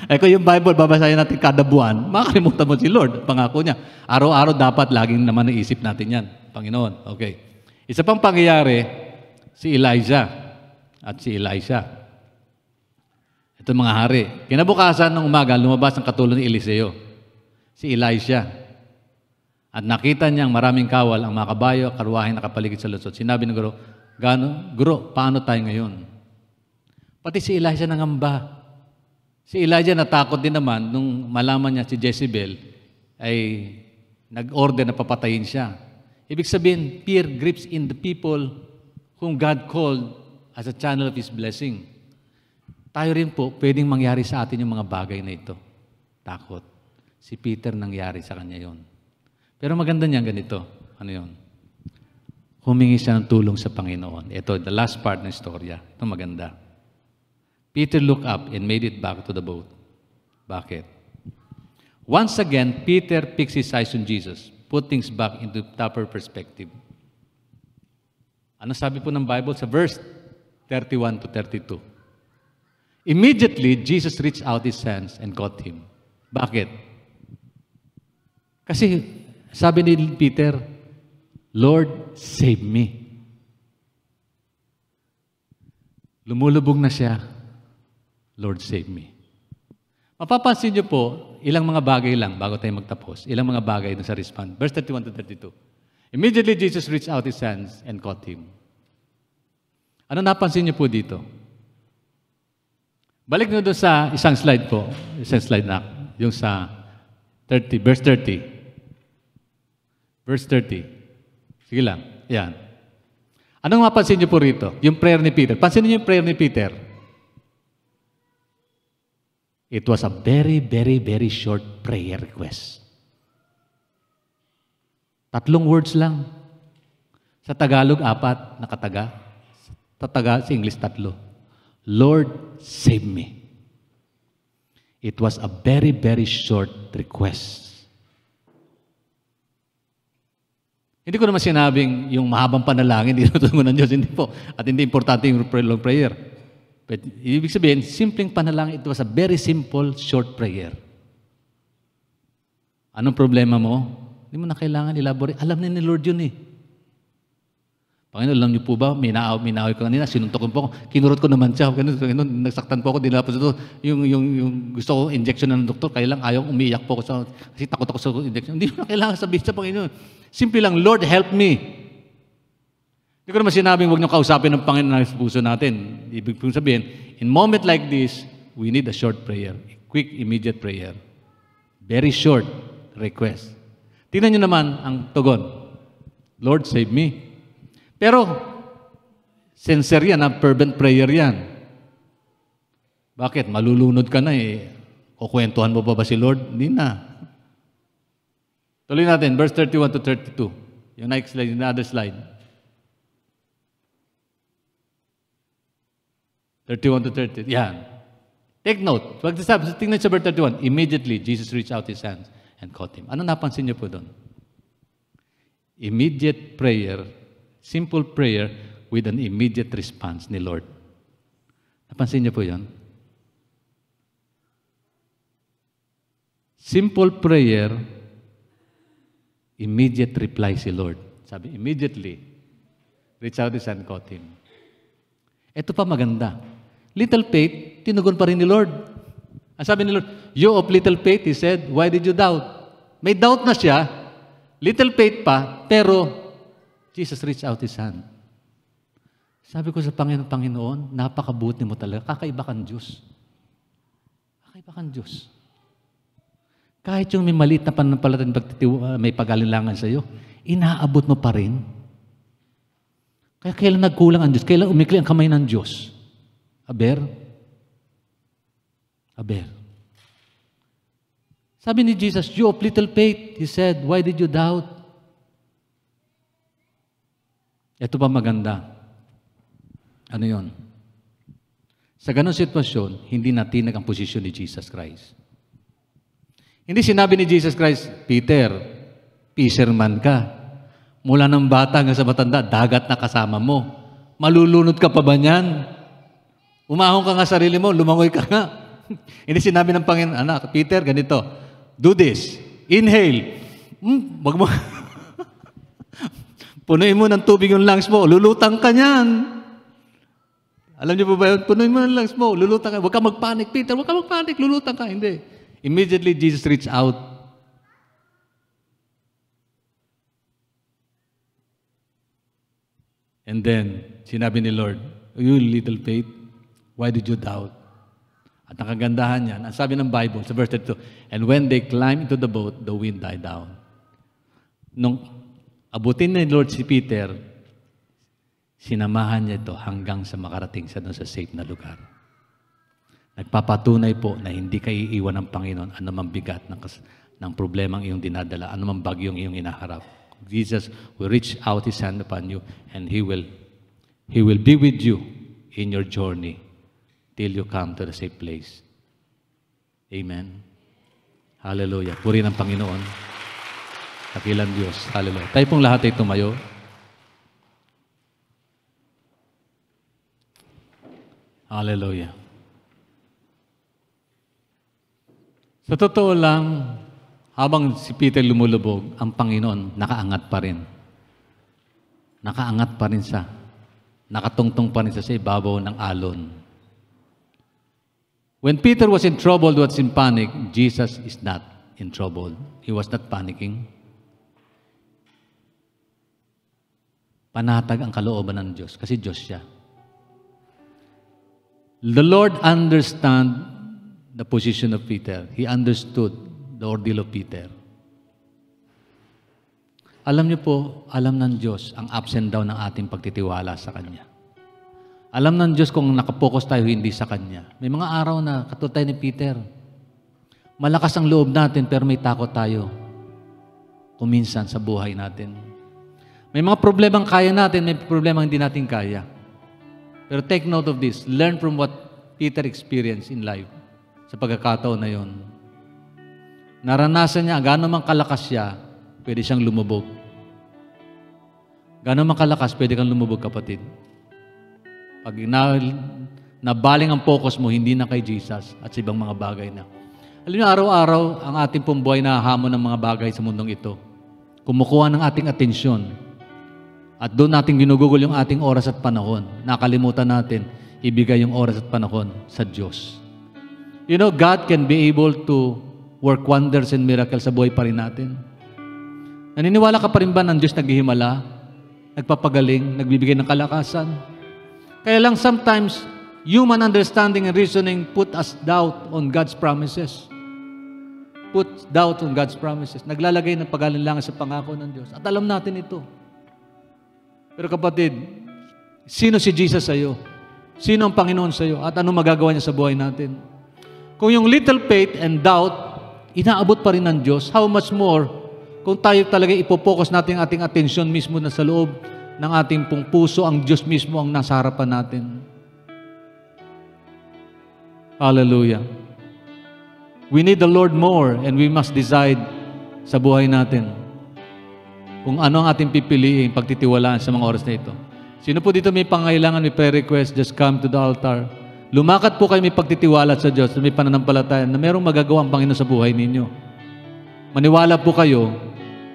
Kung yung Bible, babasahin natin kada buwan, makakalimutan mo si Lord. Pangako niya. Araw-araw dapat laging naman naisip natin yan. Panginoon. Okay. Isa pang pangyayari, si Elijah at si Elisha. Ito mga hari. Kinabukasan ng umaga, lumabas ang katulong ni Eliseo. Si Elisha. At nakita niyang maraming kawal ang mga kabayo, karwahe na kapaligid sa lusot. Sinabi ng guro, Guro, paano tayo ngayon? Pati si Elijah nangamba. Si Elijah natakot din naman nung malaman niya si Jezebel ay nag-order na papatayin siya. Ibig sabihin, fear grips in the people whom God called as a channel of His blessing. Tayo rin po, pwedeng mangyari sa atin yung mga bagay na ito. Takot. Si Peter nangyari sa kanya yon. Pero maganda niya ganito. Ano yon? Humingi siya ng tulong sa Panginoon. Ito, the last part ng istorya. Ito maganda. Peter looked up and made it back to the boat. Bakit? Once again, Peter fixed his eyes on Jesus, put things back into proper perspective. Ano sabi po ng Bible sa verse 31 to 32? Immediately, Jesus reached out His hands and caught him. Bakit? Kasi sabi ni Peter, Lord, save me. Lumulubog na siya. Lord, save me. Mapapansin niyo po, ilang mga bagay lang bago tayo magtapos. Ilang mga bagay sa response. Verse 31 to 32. Immediately, Jesus reached out His hands and caught him. Ano napansin niyo po dito? Balik niyo doon sa isang slide po. Isang slide na. Yung sa 30, verse 30. Verse 30. Sige lang. Yan. Anong mapansin niyo po rito? Yung prayer ni Peter. Pansinin niyo yung prayer ni Peter. It was a very, very, very short prayer request. 3 words lang. Sa Tagalog, 4 nakataga. Sa English, 3. Lord, save me. It was a very, very short request. Hindi ko naman sinabing yung mahabang panalangin, hindi natutungo ng Diyos. Hindi po. At hindi importante yung long prayer. But ibig sabihin, simpleng panalangin, it was a very simple, short prayer. Anong problema mo? Hindi mo na kailangan elaborate. Alam na ni Lord yun eh. Panginoon, alam niyo po ba, minaway ko kanina, sinuntok ko po ako, kinurot ko naman siya, ganun, nagsaktan po ako, dinapos ito, yung gusto ko injection ng doktor, kaya lang ayaw, umiiyak po ako kasi takot ako sa injection. Hindi mo na kailangan sabihin sa Panginoon. Simple lang, Lord, help me. Hindi ko naman sinabing huwag niyo kausapin ng Panginoon sa puso natin. Ibig kong sabihin, in moment like this, we need a short prayer, a quick, immediate prayer. Very short request. Tingnan niyo naman ang tugon. Lord, save me. Pero, sincere yan, fervent prayer yan. Bakit? Malulunod ka na eh. Kukwentuhan mo pa ba si Lord? Hindi na. Tuloy natin, verse 31 to 32. Yung next slide, yung other slide. 31 to 30. Yan. Take note. Tingnan sa verse 31. Immediately, Jesus reached out His hands and caught him. Ano napansin niyo po doon? Immediate prayer, simple prayer with an immediate response ni Lord. Napansin niyo po yun? Simple prayer, immediate reply si Lord. Sabi, immediately, reach out His hand and caught him. Ito pa maganda. Little faith, tinugon pa rin ni Lord. Ang sabi ni Lord, you of little faith, He said, why did you doubt? May doubt na siya, little faith pa, pero Jesus reached out His hand. Sabi ko sa Panginoon, napakabuti mo talaga. Kakaiba kang Diyos. Kakaiba kang Diyos. Kahit yung may maliit na pananampalatayang may pag-alinlangan sa iyo, inaabot mo pa rin. Kaya kailan nagkulang ang Diyos? Kailan umikli ang kamay ng Diyos? Aber? Sabi ni Jesus, you of little faith, He said, why did you doubt? Ito pa maganda. Ano yon? Sa ganong sitwasyon, hindi natinag ang posisyon ni Jesus Christ. Hindi sinabi ni Jesus Christ, Peter, fisherman ka. Mula ng bata hanggang sa matanda, dagat na kasama mo. Malulunod ka pa ba niyan? Umahon ka nga sarili mo, lumangoy ka nga. Hindi sinabi ng Panginoon, anak, Peter, ganito, do this, inhale. Wag mo. Punuin mo ng tubig yung lungs mo, lulutang ka niyan. Alam niyo po ba yun? Punuin mo ng lungs mo, lulutang ka. Huwag ka magpanik, Peter, huwag ka magpanik, lulutang ka. Hindi. Immediately, Jesus reached out. And then, sinabi ni Lord, you little faith, why did you doubt? At ang kagandahan niyan, ang sabi ng Bible, sa verse 32, and when they climbed into the boat, the wind died down. Nung abutin ni Lord si Peter, sinamahan niya ito hanggang sa makarating sa doon sa safe na lugar. Nagpapatunay po na hindi ka iiwan ng Panginoon anumang bigat ng problemang iyong dinadala, anumang bagyong iyong inaharap. Jesus will reach out His hand upon you and He will be with you in your journey till you come to the safe place. Amen. Hallelujah. Purihin ang Panginoon. Dakilang Diyos. Hallelujah. Tayo pong lahat ay tumayo. Hallelujah. Sa totoo lang, habang si Peter lumulubog, ang Panginoon nakaangat pa rin. Nakaangat pa rin siya. Nakatungtong pa rin siya sa ibabaw ng alon. When Peter was in trouble, was in panic, Jesus is not in trouble. He was not panicking. Panatag ang kalooban ng Diyos kasi Diyos siya. The Lord understand the position of Peter. He understood the ordeal of Peter. Alam niyo po, alam ng Diyos ang ups and down ng ating pagtitiwala sa Kanya. Alam ng Diyos kung nakapokus tayo hindi sa Kanya. May mga araw na katulad ni Peter. Malakas ang loob natin pero may takot tayo. Kuminsan sa buhay natin. May mga problemang kaya natin, may problemang hindi natin kaya. Pero take note of this. Learn from what Peter experienced in life. Sa pagkakataon na yon. Naranasan niya, gano'n mang kalakas siya, pwede siyang lumubog. Gano'n mang kalakas, pwede kang lumubog, kapatid. Pag nabaling ang focus mo, hindi na kay Jesus at sa ibang mga bagay na. Alam niyo, araw-araw, ang ating pong buhay na hamon ng mga bagay sa mundong ito. Kumukuha ng ating atensyon. At doon natin ginugugol yung ating oras at panahon. Nakalimutan natin, ibigay yung oras at panahon sa Diyos. You know, God can be able to work wonders and miracles sa buhay pa rin natin. Naniniwala ka pa rin ba ng Diyos naghihimala, nagpapagaling, nagbibigay ng kalakasan? Kaya lang sometimes, human understanding and reasoning put us doubt on God's promises. Put doubt on God's promises. Naglalagay ng pag-alinlangan sa pangako ng Diyos. At alam natin ito. Pero kapatid, sino si Jesus sa iyo? Sino ang Panginoon sa iyo? At ano magagawa niya sa buhay natin? Kung yung little faith and doubt, inaabot pa rin ng Diyos, how much more kung tayo talaga ipopokus natin ating atensyon mismo na sa loob ng ating pong puso, ang Diyos mismo ang nasa harapan natin. Hallelujah. We need the Lord more and we must decide sa buhay natin kung ano ang ating pipiliin, pagtitiwalaan sa mga oras na ito. Sino po dito may pangailangan, may prayer request, just come to the altar. Lumakad po kayo, may pagtitiwala sa Diyos, may pananampalataya na merong magagawa ang Panginoon sa buhay ninyo. Maniwala po kayo,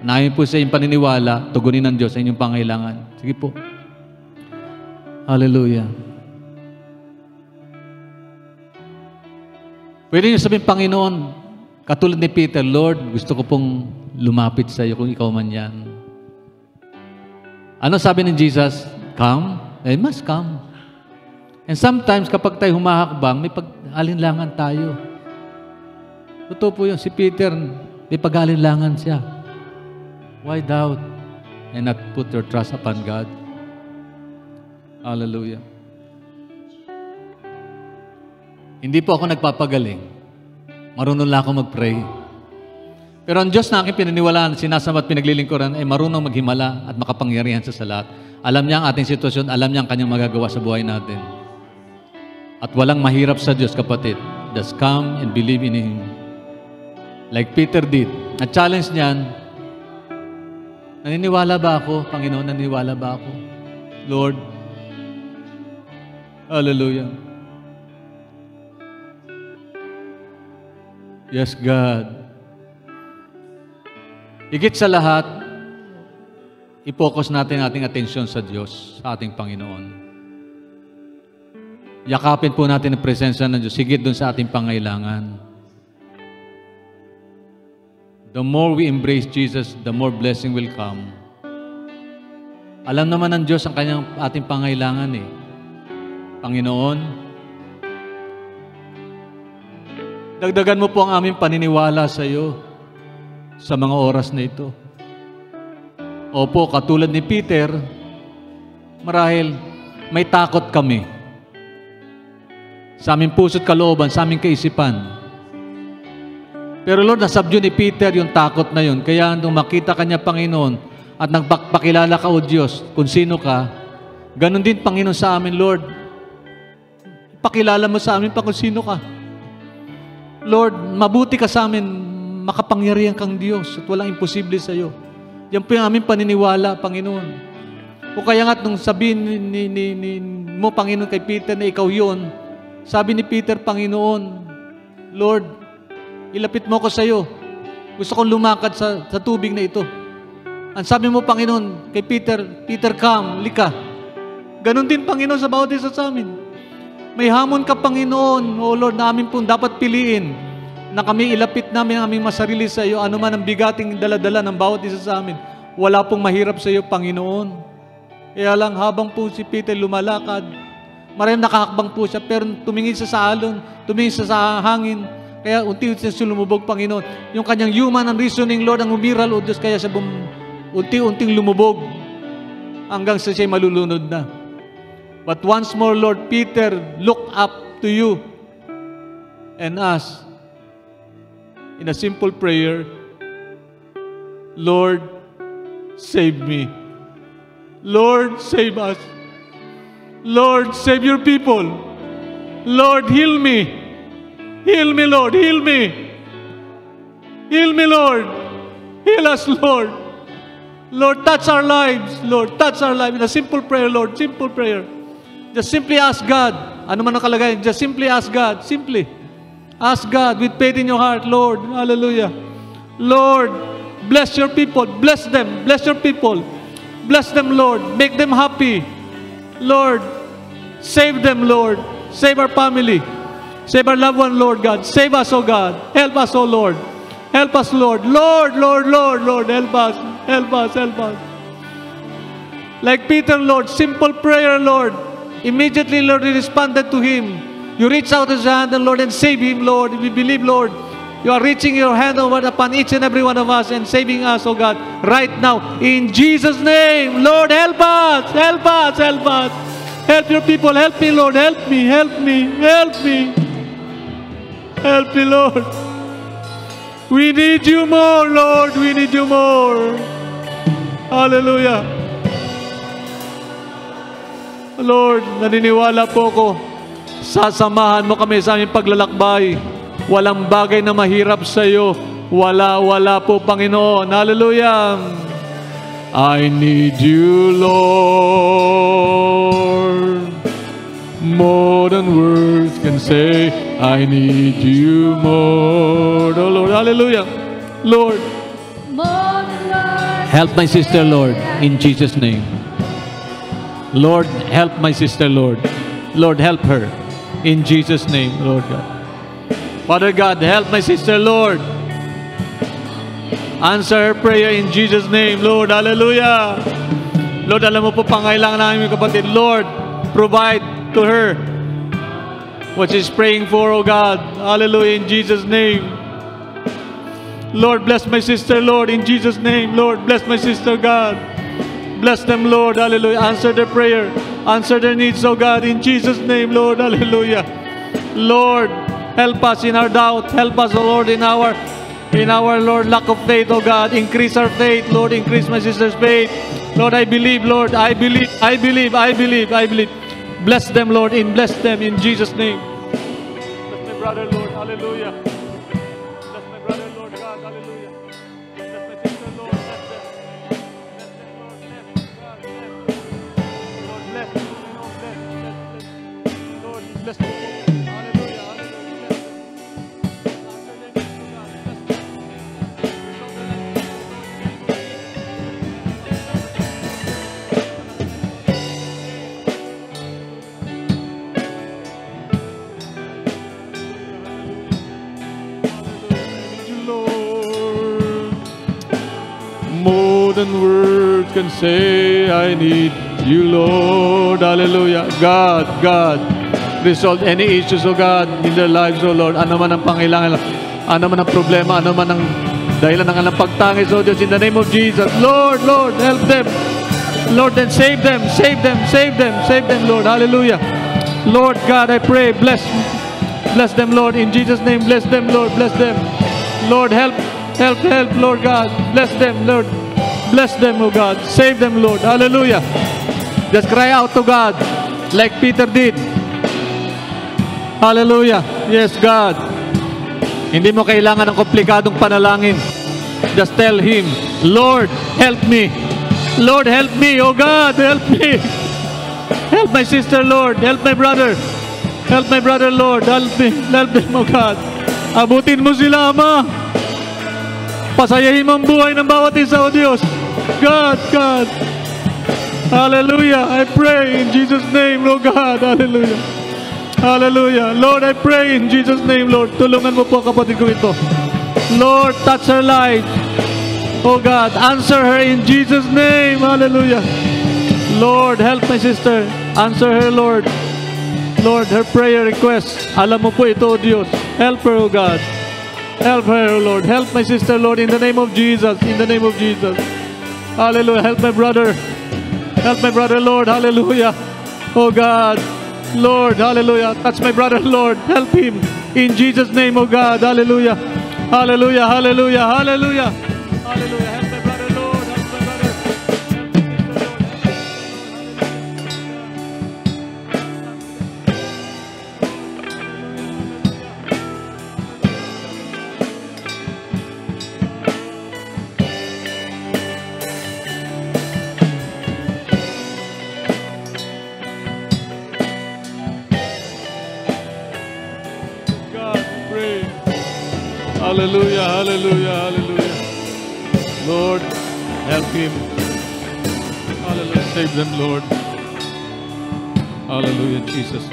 nahin po sa inyong paniniwala, tugunin ng Diyos sa inyong pangailangan. Sige po. Hallelujah. Pwede niyo sabihin, Panginoon, katulad ni Peter, Lord, gusto ko pong lumapit sa iyo kung ikaw man yan. Ano sabi ni Jesus? Come? I must come. And sometimes, kapag tayo humahakbang, may pag-alinlangan tayo. Totoo po yun. Si Peter, may pag-alinlangan siya. Why doubt and not put your trust upon God? Hallelujah. Hindi po ako nagpapagaling. Marunong lang ako mag-pray. Pero ang Diyos na aking pinaniwalaan, sinasama at pinaglilingkuran, ay marunong maghimala at makapangyarihan sa lahat. Alam niya ang ating sitwasyon, alam niya ang kanyang magagawa sa buhay natin. At walang mahirap sa Diyos, kapatid. Just come and believe in Him. Like Peter did. Na-challenge niyan, naniniwala ba ako, Panginoon, naniniwala ba ako? Lord, hallelujah. Yes, God. Higit sa lahat, i-focus natin ating atensyon sa Diyos, sa ating Panginoon. Yakapin po natin ang presensya ng Diyos, higit dun sa ating pangailangan. The more we embrace Jesus, the more blessing will come. Alam naman ng Diyos ang ating pangailangan eh. Panginoon, dagdagan mo po ang aming paniniwala sa iyo sa mga oras na ito. Opo, katulad ni Peter, marahil may takot kami sa aming puso't kalooban, sa aming kaisipan. Pero Lord, nasubdue ni Peter yung takot na yun. Kaya nung makita kanya, Panginoon, at nagpakilala ka, O Diyos, kung sino ka, ganun din, Panginoon, sa amin, Lord. Pakilala mo sa amin, kung sino ka. Lord, mabuti ka sa amin, makapangyarihan kang Diyos, at walang imposible sa iyo. Yan po yung aming paniniwala, Panginoon. O kaya nga't nung sabihin mo, Panginoon, kay Peter na ikaw yun, sabi ni Peter, Panginoon, Lord, ilapit mo ko sa iyo. Gusto kong lumakad sa tubig na ito. Ang sabi mo, Panginoon, kay Peter, Peter, come, lika. Ganon din, Panginoon, sa bawat isa sa amin. May hamon ka, Panginoon, O Lord, na amin pong dapat piliin na kami ilapit namin ang aming masarili sa iyo, ano man ang bigating daladala ng bawat isa sa amin. Wala pong mahirap sa iyo, Panginoon. Kaya lang, habang po si Peter lumalakad, maraming nakahakbang po siya, pero tumingin siya sa alon, tumingin siya sa hangin, kaya unti-unti siya lumubog, Panginoon. Yung kanyang human and reasoning, Lord, ang umiral, O Diyos, kaya siya unti-unting lumubog hanggang sa siya malulunod na. But once more, Lord, Peter looked up to you and asked in a simple prayer, Lord, save me. Lord, save us. Lord, save your people. Lord, heal me. Heal me, Lord. Heal me. Heal me, Lord. Heal us, Lord. Lord, touch our lives. Lord, touch our lives. In a simple prayer, Lord. Simple prayer. Just simply ask God. Ano man ang kalagayan, just simply ask God. Simply. Ask God with faith in your heart, Lord. Hallelujah. Lord, bless your people. Bless them. Bless your people. Bless them, Lord. Make them happy. Lord, save them, Lord. Save our family. Save our loved one, Lord God. Save us, O God. Help us, O Lord. Help us, Lord. Lord, Lord, Lord, Lord. Help us. Help us, help us. Like Peter, Lord, simple prayer, Lord. Immediately, Lord, he responded to him. You reach out his hand, and Lord, and save him, Lord. We believe, Lord, you are reaching your hand over upon each and every one of us and saving us, oh God, right now. In Jesus' name, Lord, help us, help us, help us. Help your people, help me, Lord, help me, help me, help me. Help me, Lord. We need you more, Lord, we need you more. Hallelujah. Lord, naniniwala po ko, sasamahan mo kami sa aming paglalakbay. Walang bagay na mahirap sa iyo. Wala po, Panginoon. Hallelujah. I need you, Lord. More than words can say. I need you more. Oh, Lord. Hallelujah. Lord. Help my sister, Lord, in Jesus' name. Lord, help my sister, Lord. Lord, help her in Jesus' name, Lord God. Father God, help my sister, Lord. Answer her prayer in Jesus' name, Lord. Hallelujah. Lord, alam mo po pangailangan namin kapatid. Lord, provide to her what she's praying for, oh God. Hallelujah, in Jesus' name. Lord, bless my sister, Lord, in Jesus' name. Lord, bless my sister, God. Bless them, Lord. Hallelujah. Answer their prayer. Answer their needs, oh God, in Jesus' name, Lord. Hallelujah. Lord, help us in our doubt. Help us, oh Lord, in our, Lord, lack of faith, oh God. Increase our faith, Lord. Increase my sister's faith. Lord, I believe, Lord. I believe. Bless them, Lord. Bless them in Jesus' name. Bless my brother, Lord. Hallelujah. Bless my brother, Lord God. Hallelujah. Bless my sister, Lord. Bless them. Bless them, Lord. Bless God. Bless. Lord, bless. Lord, bless them. Hallelujah. Hallelujah. More than words can say, I need you, Lord. Hallelujah. God, resolve any issues, oh God, in their lives, oh Lord. Ano man ang pangailangan, ano man ang problema, ano man ang dahilan ng kanilang pagtangis, oh Diyos, in the name of Jesus. Lord, help them. Lord, then save them, Lord. Hallelujah. Lord God, I pray, bless them, Lord, in Jesus' name. Bless them, Lord, bless them. Lord, help, Lord God. Bless them, Lord. Bless them, oh God. Save them, Lord. Hallelujah. Just cry out to God like Peter did. Hallelujah. Yes, God. Hindi mo kailangan ng komplikadong panalangin. Just tell Him, Lord, help me. Lord, help me. Oh God, help me. Help my sister, Lord. Help my brother. Help my brother, Lord. Help me. Help them, oh God. Abutin mo sila, Ama. Pasayahin mo ang buhay ng bawat isa, O Diyos. God. Hallelujah. I pray in Jesus' name, Lord God. Hallelujah. Hallelujah. Lord, I pray in Jesus' name, Lord. Tulungan mo po kapatid ko ito. Lord, touch her life. Oh God, answer her in Jesus' name. Hallelujah. Lord, help my sister. Answer her, Lord. Lord, her prayer request. Alam mo po ito, O Diyos. Help her, O God. Help her, O Lord. Help my sister, Lord, in the name of Jesus. In the name of Jesus. Hallelujah. Help my brother. Help my brother, Lord. Hallelujah. Oh God. Lord, hallelujah. Touch my brother, Lord. Help him. In Jesus' name, oh God. Hallelujah. Hallelujah. Hallelujah. Hallelujah. Hallelujah. Help my brother, Lord. Help my brother. Hallelujah, hallelujah, hallelujah. Lord, help him. Save them, Lord. Hallelujah, Jesus.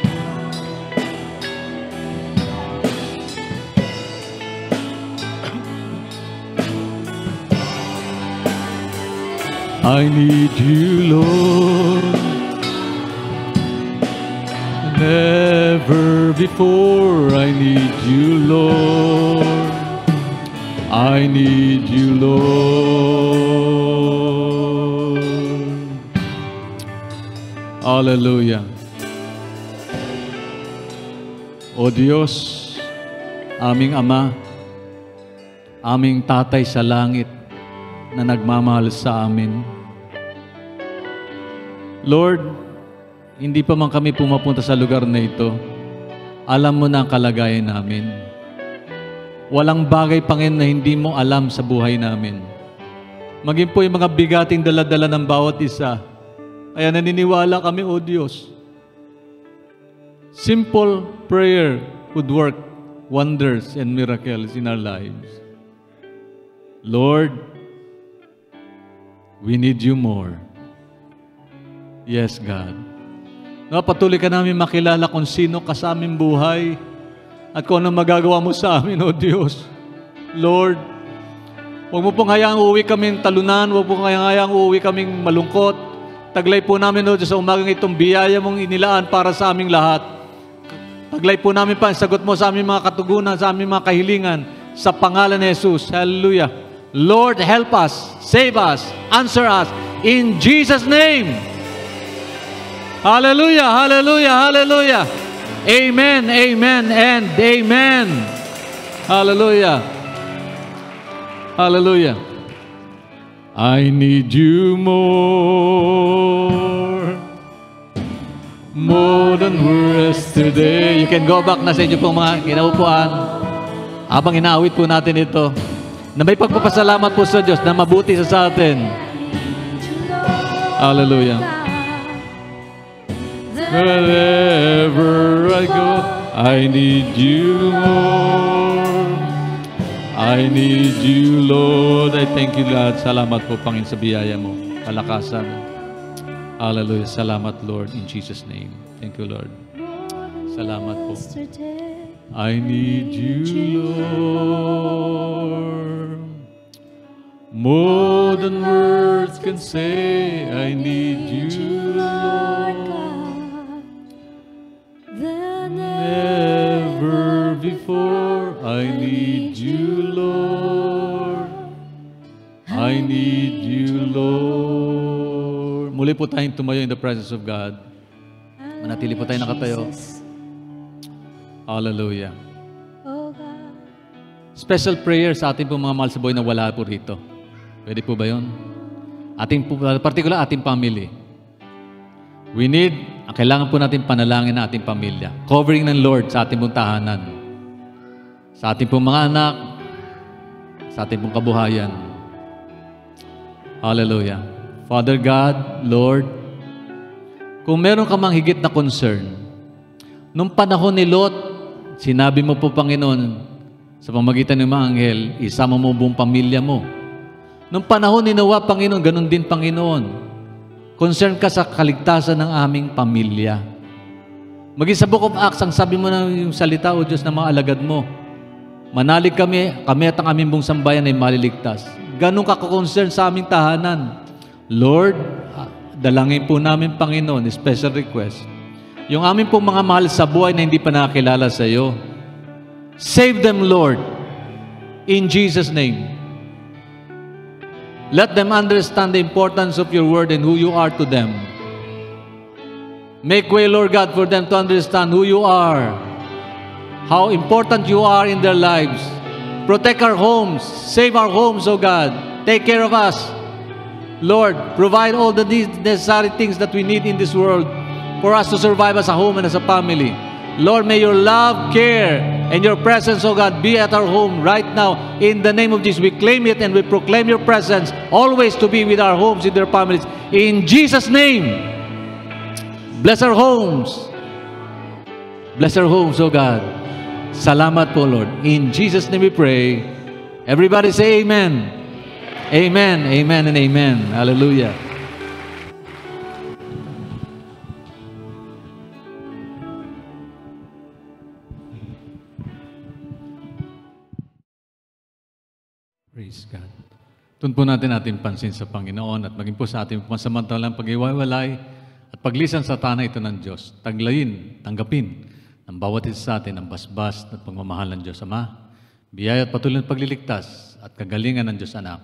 I need you, Lord. Never before I need you, Lord. I need you, Lord. Hallelujah. O Diyos, aming Ama, aming Tatay sa langit na nagmamahal sa amin. Lord, hindi pa man kami pumapunta sa lugar na ito, alam mo na ang kalagayan namin. Walang bagay, Panginoon, na hindi mo alam sa buhay namin. Maging po yung mga bigating dala-dala ng bawat isa. Kaya naniniwala kami, O Diyos, simple prayer would work wonders and miracles in our lives. Lord, we need you more. Yes, God. Patuloy ka namin makilala kung sino ka sa aming buhay at kung anong magagawa mo sa amin, O Diyos. Lord, huwag mo pong hayaang uuwi kaming talunan, huwag mo pong hayaang uuwi kaming malungkot. Taglay po namin, O Diyos, sa umagang itong biyaya mong inilaan para sa aming lahat. Taglay po namin pa ang sagot mo sa aming mga katugunan, sa aming mga kahilingan, sa pangalan ni Jesus. Hallelujah. Lord, help us, save us, answer us, in Jesus' name. Hallelujah, hallelujah, hallelujah. Amen, amen, and amen. Hallelujah. Hallelujah. I need you more than yesterday. You can go back na sa inyo pong mga kinaupuan. Habang inaawit po natin ito, na may pagpapasalamat po sa Diyos na mabuti sa atin. Hallelujah. Wherever I go, I need you more. I need you, Lord. I thank you, God. Salamat po, Panginoon, sa biyaya mo. Kalakasan. Hallelujah. Salamat, Lord, in Jesus' name. Thank you, Lord. Salamat po. I need you, Lord. More than words can say, I need you, Lord. Never before, I need you, Lord. I need you, Lord. Muli po tayong tumayo in the presence of God. Manatili po tayo nakatayo. Hallelujah. Special prayer sa ating po mga mahal sa buhay na wala po rito. Pwede po ba yun? Particular ating family. Kailangan po natin panalangin na ating pamilya. Covering ng Lord sa ating pong tahanan. Sa ating pong mga anak. Sa ating pong kabuhayan. Hallelujah. Father God, Lord, kung meron ka mang higit na concern, nung panahon ni Lot, sinabi mo po, Panginoon, sa pamagitan ng mga anghel, isama mo buong pamilya mo. Nung panahon ni Noah, Panginoon, ganun din, Panginoon. Concern ka sa kaligtasan ng aming pamilya. Maging sa Book of Acts, ang sabi mo na yung salita, O Diyos, ng mga alagad mo. Manalig kami at ang aming buong sambayan ay maliligtas. Ganun ka concern sa aming tahanan. Lord, dalangin po namin, Panginoon, special request. Yung aming pong mga mahal sa buhay na hindi pa nakakilala sa iyo, save them, Lord, in Jesus' name. Let them understand the importance of your word and who you are to them. Make way, Lord God, for them to understand who you are, how important you are in their lives. Protect our homes. Save our homes, O God. Take care of us. Lord, provide all the necessary things that we need in this world for us to survive as a home and as a family. Lord, may your love, care, and your presence, O God, be at our home right now. In the name of Jesus, we claim it and we proclaim your presence always to be with our homes, with their families. In Jesus' name, bless our homes. Bless our homes, O God. Salamat po, Lord. In Jesus' name we pray. Everybody say amen. Amen, amen, and amen. Hallelujah. Praise God. Doon po natin ating pansin sa Panginoon at maging po sa ating pansamantalang pag-iwalay at paglisan sa tanay ito ng Diyos. Taglayin, tanggapin ng bawat isa sa atin ang basbas at pagmamahal ng Diyos Ama, biyaya at patuloy ng pagliligtas at kagalingan ng Diyos Anak,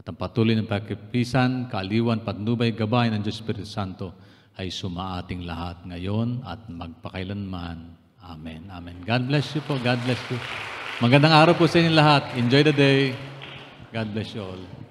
at ang patuloy ng pagkipisan, kaaliwan, patnubay, gabay ng Diyos Espiritu Santo ay sumaating lahat ngayon at magpakailanman. Amen. Amen. God bless you po. God bless you. Magandang araw po sa inyo lahat. Enjoy the day. God bless you all.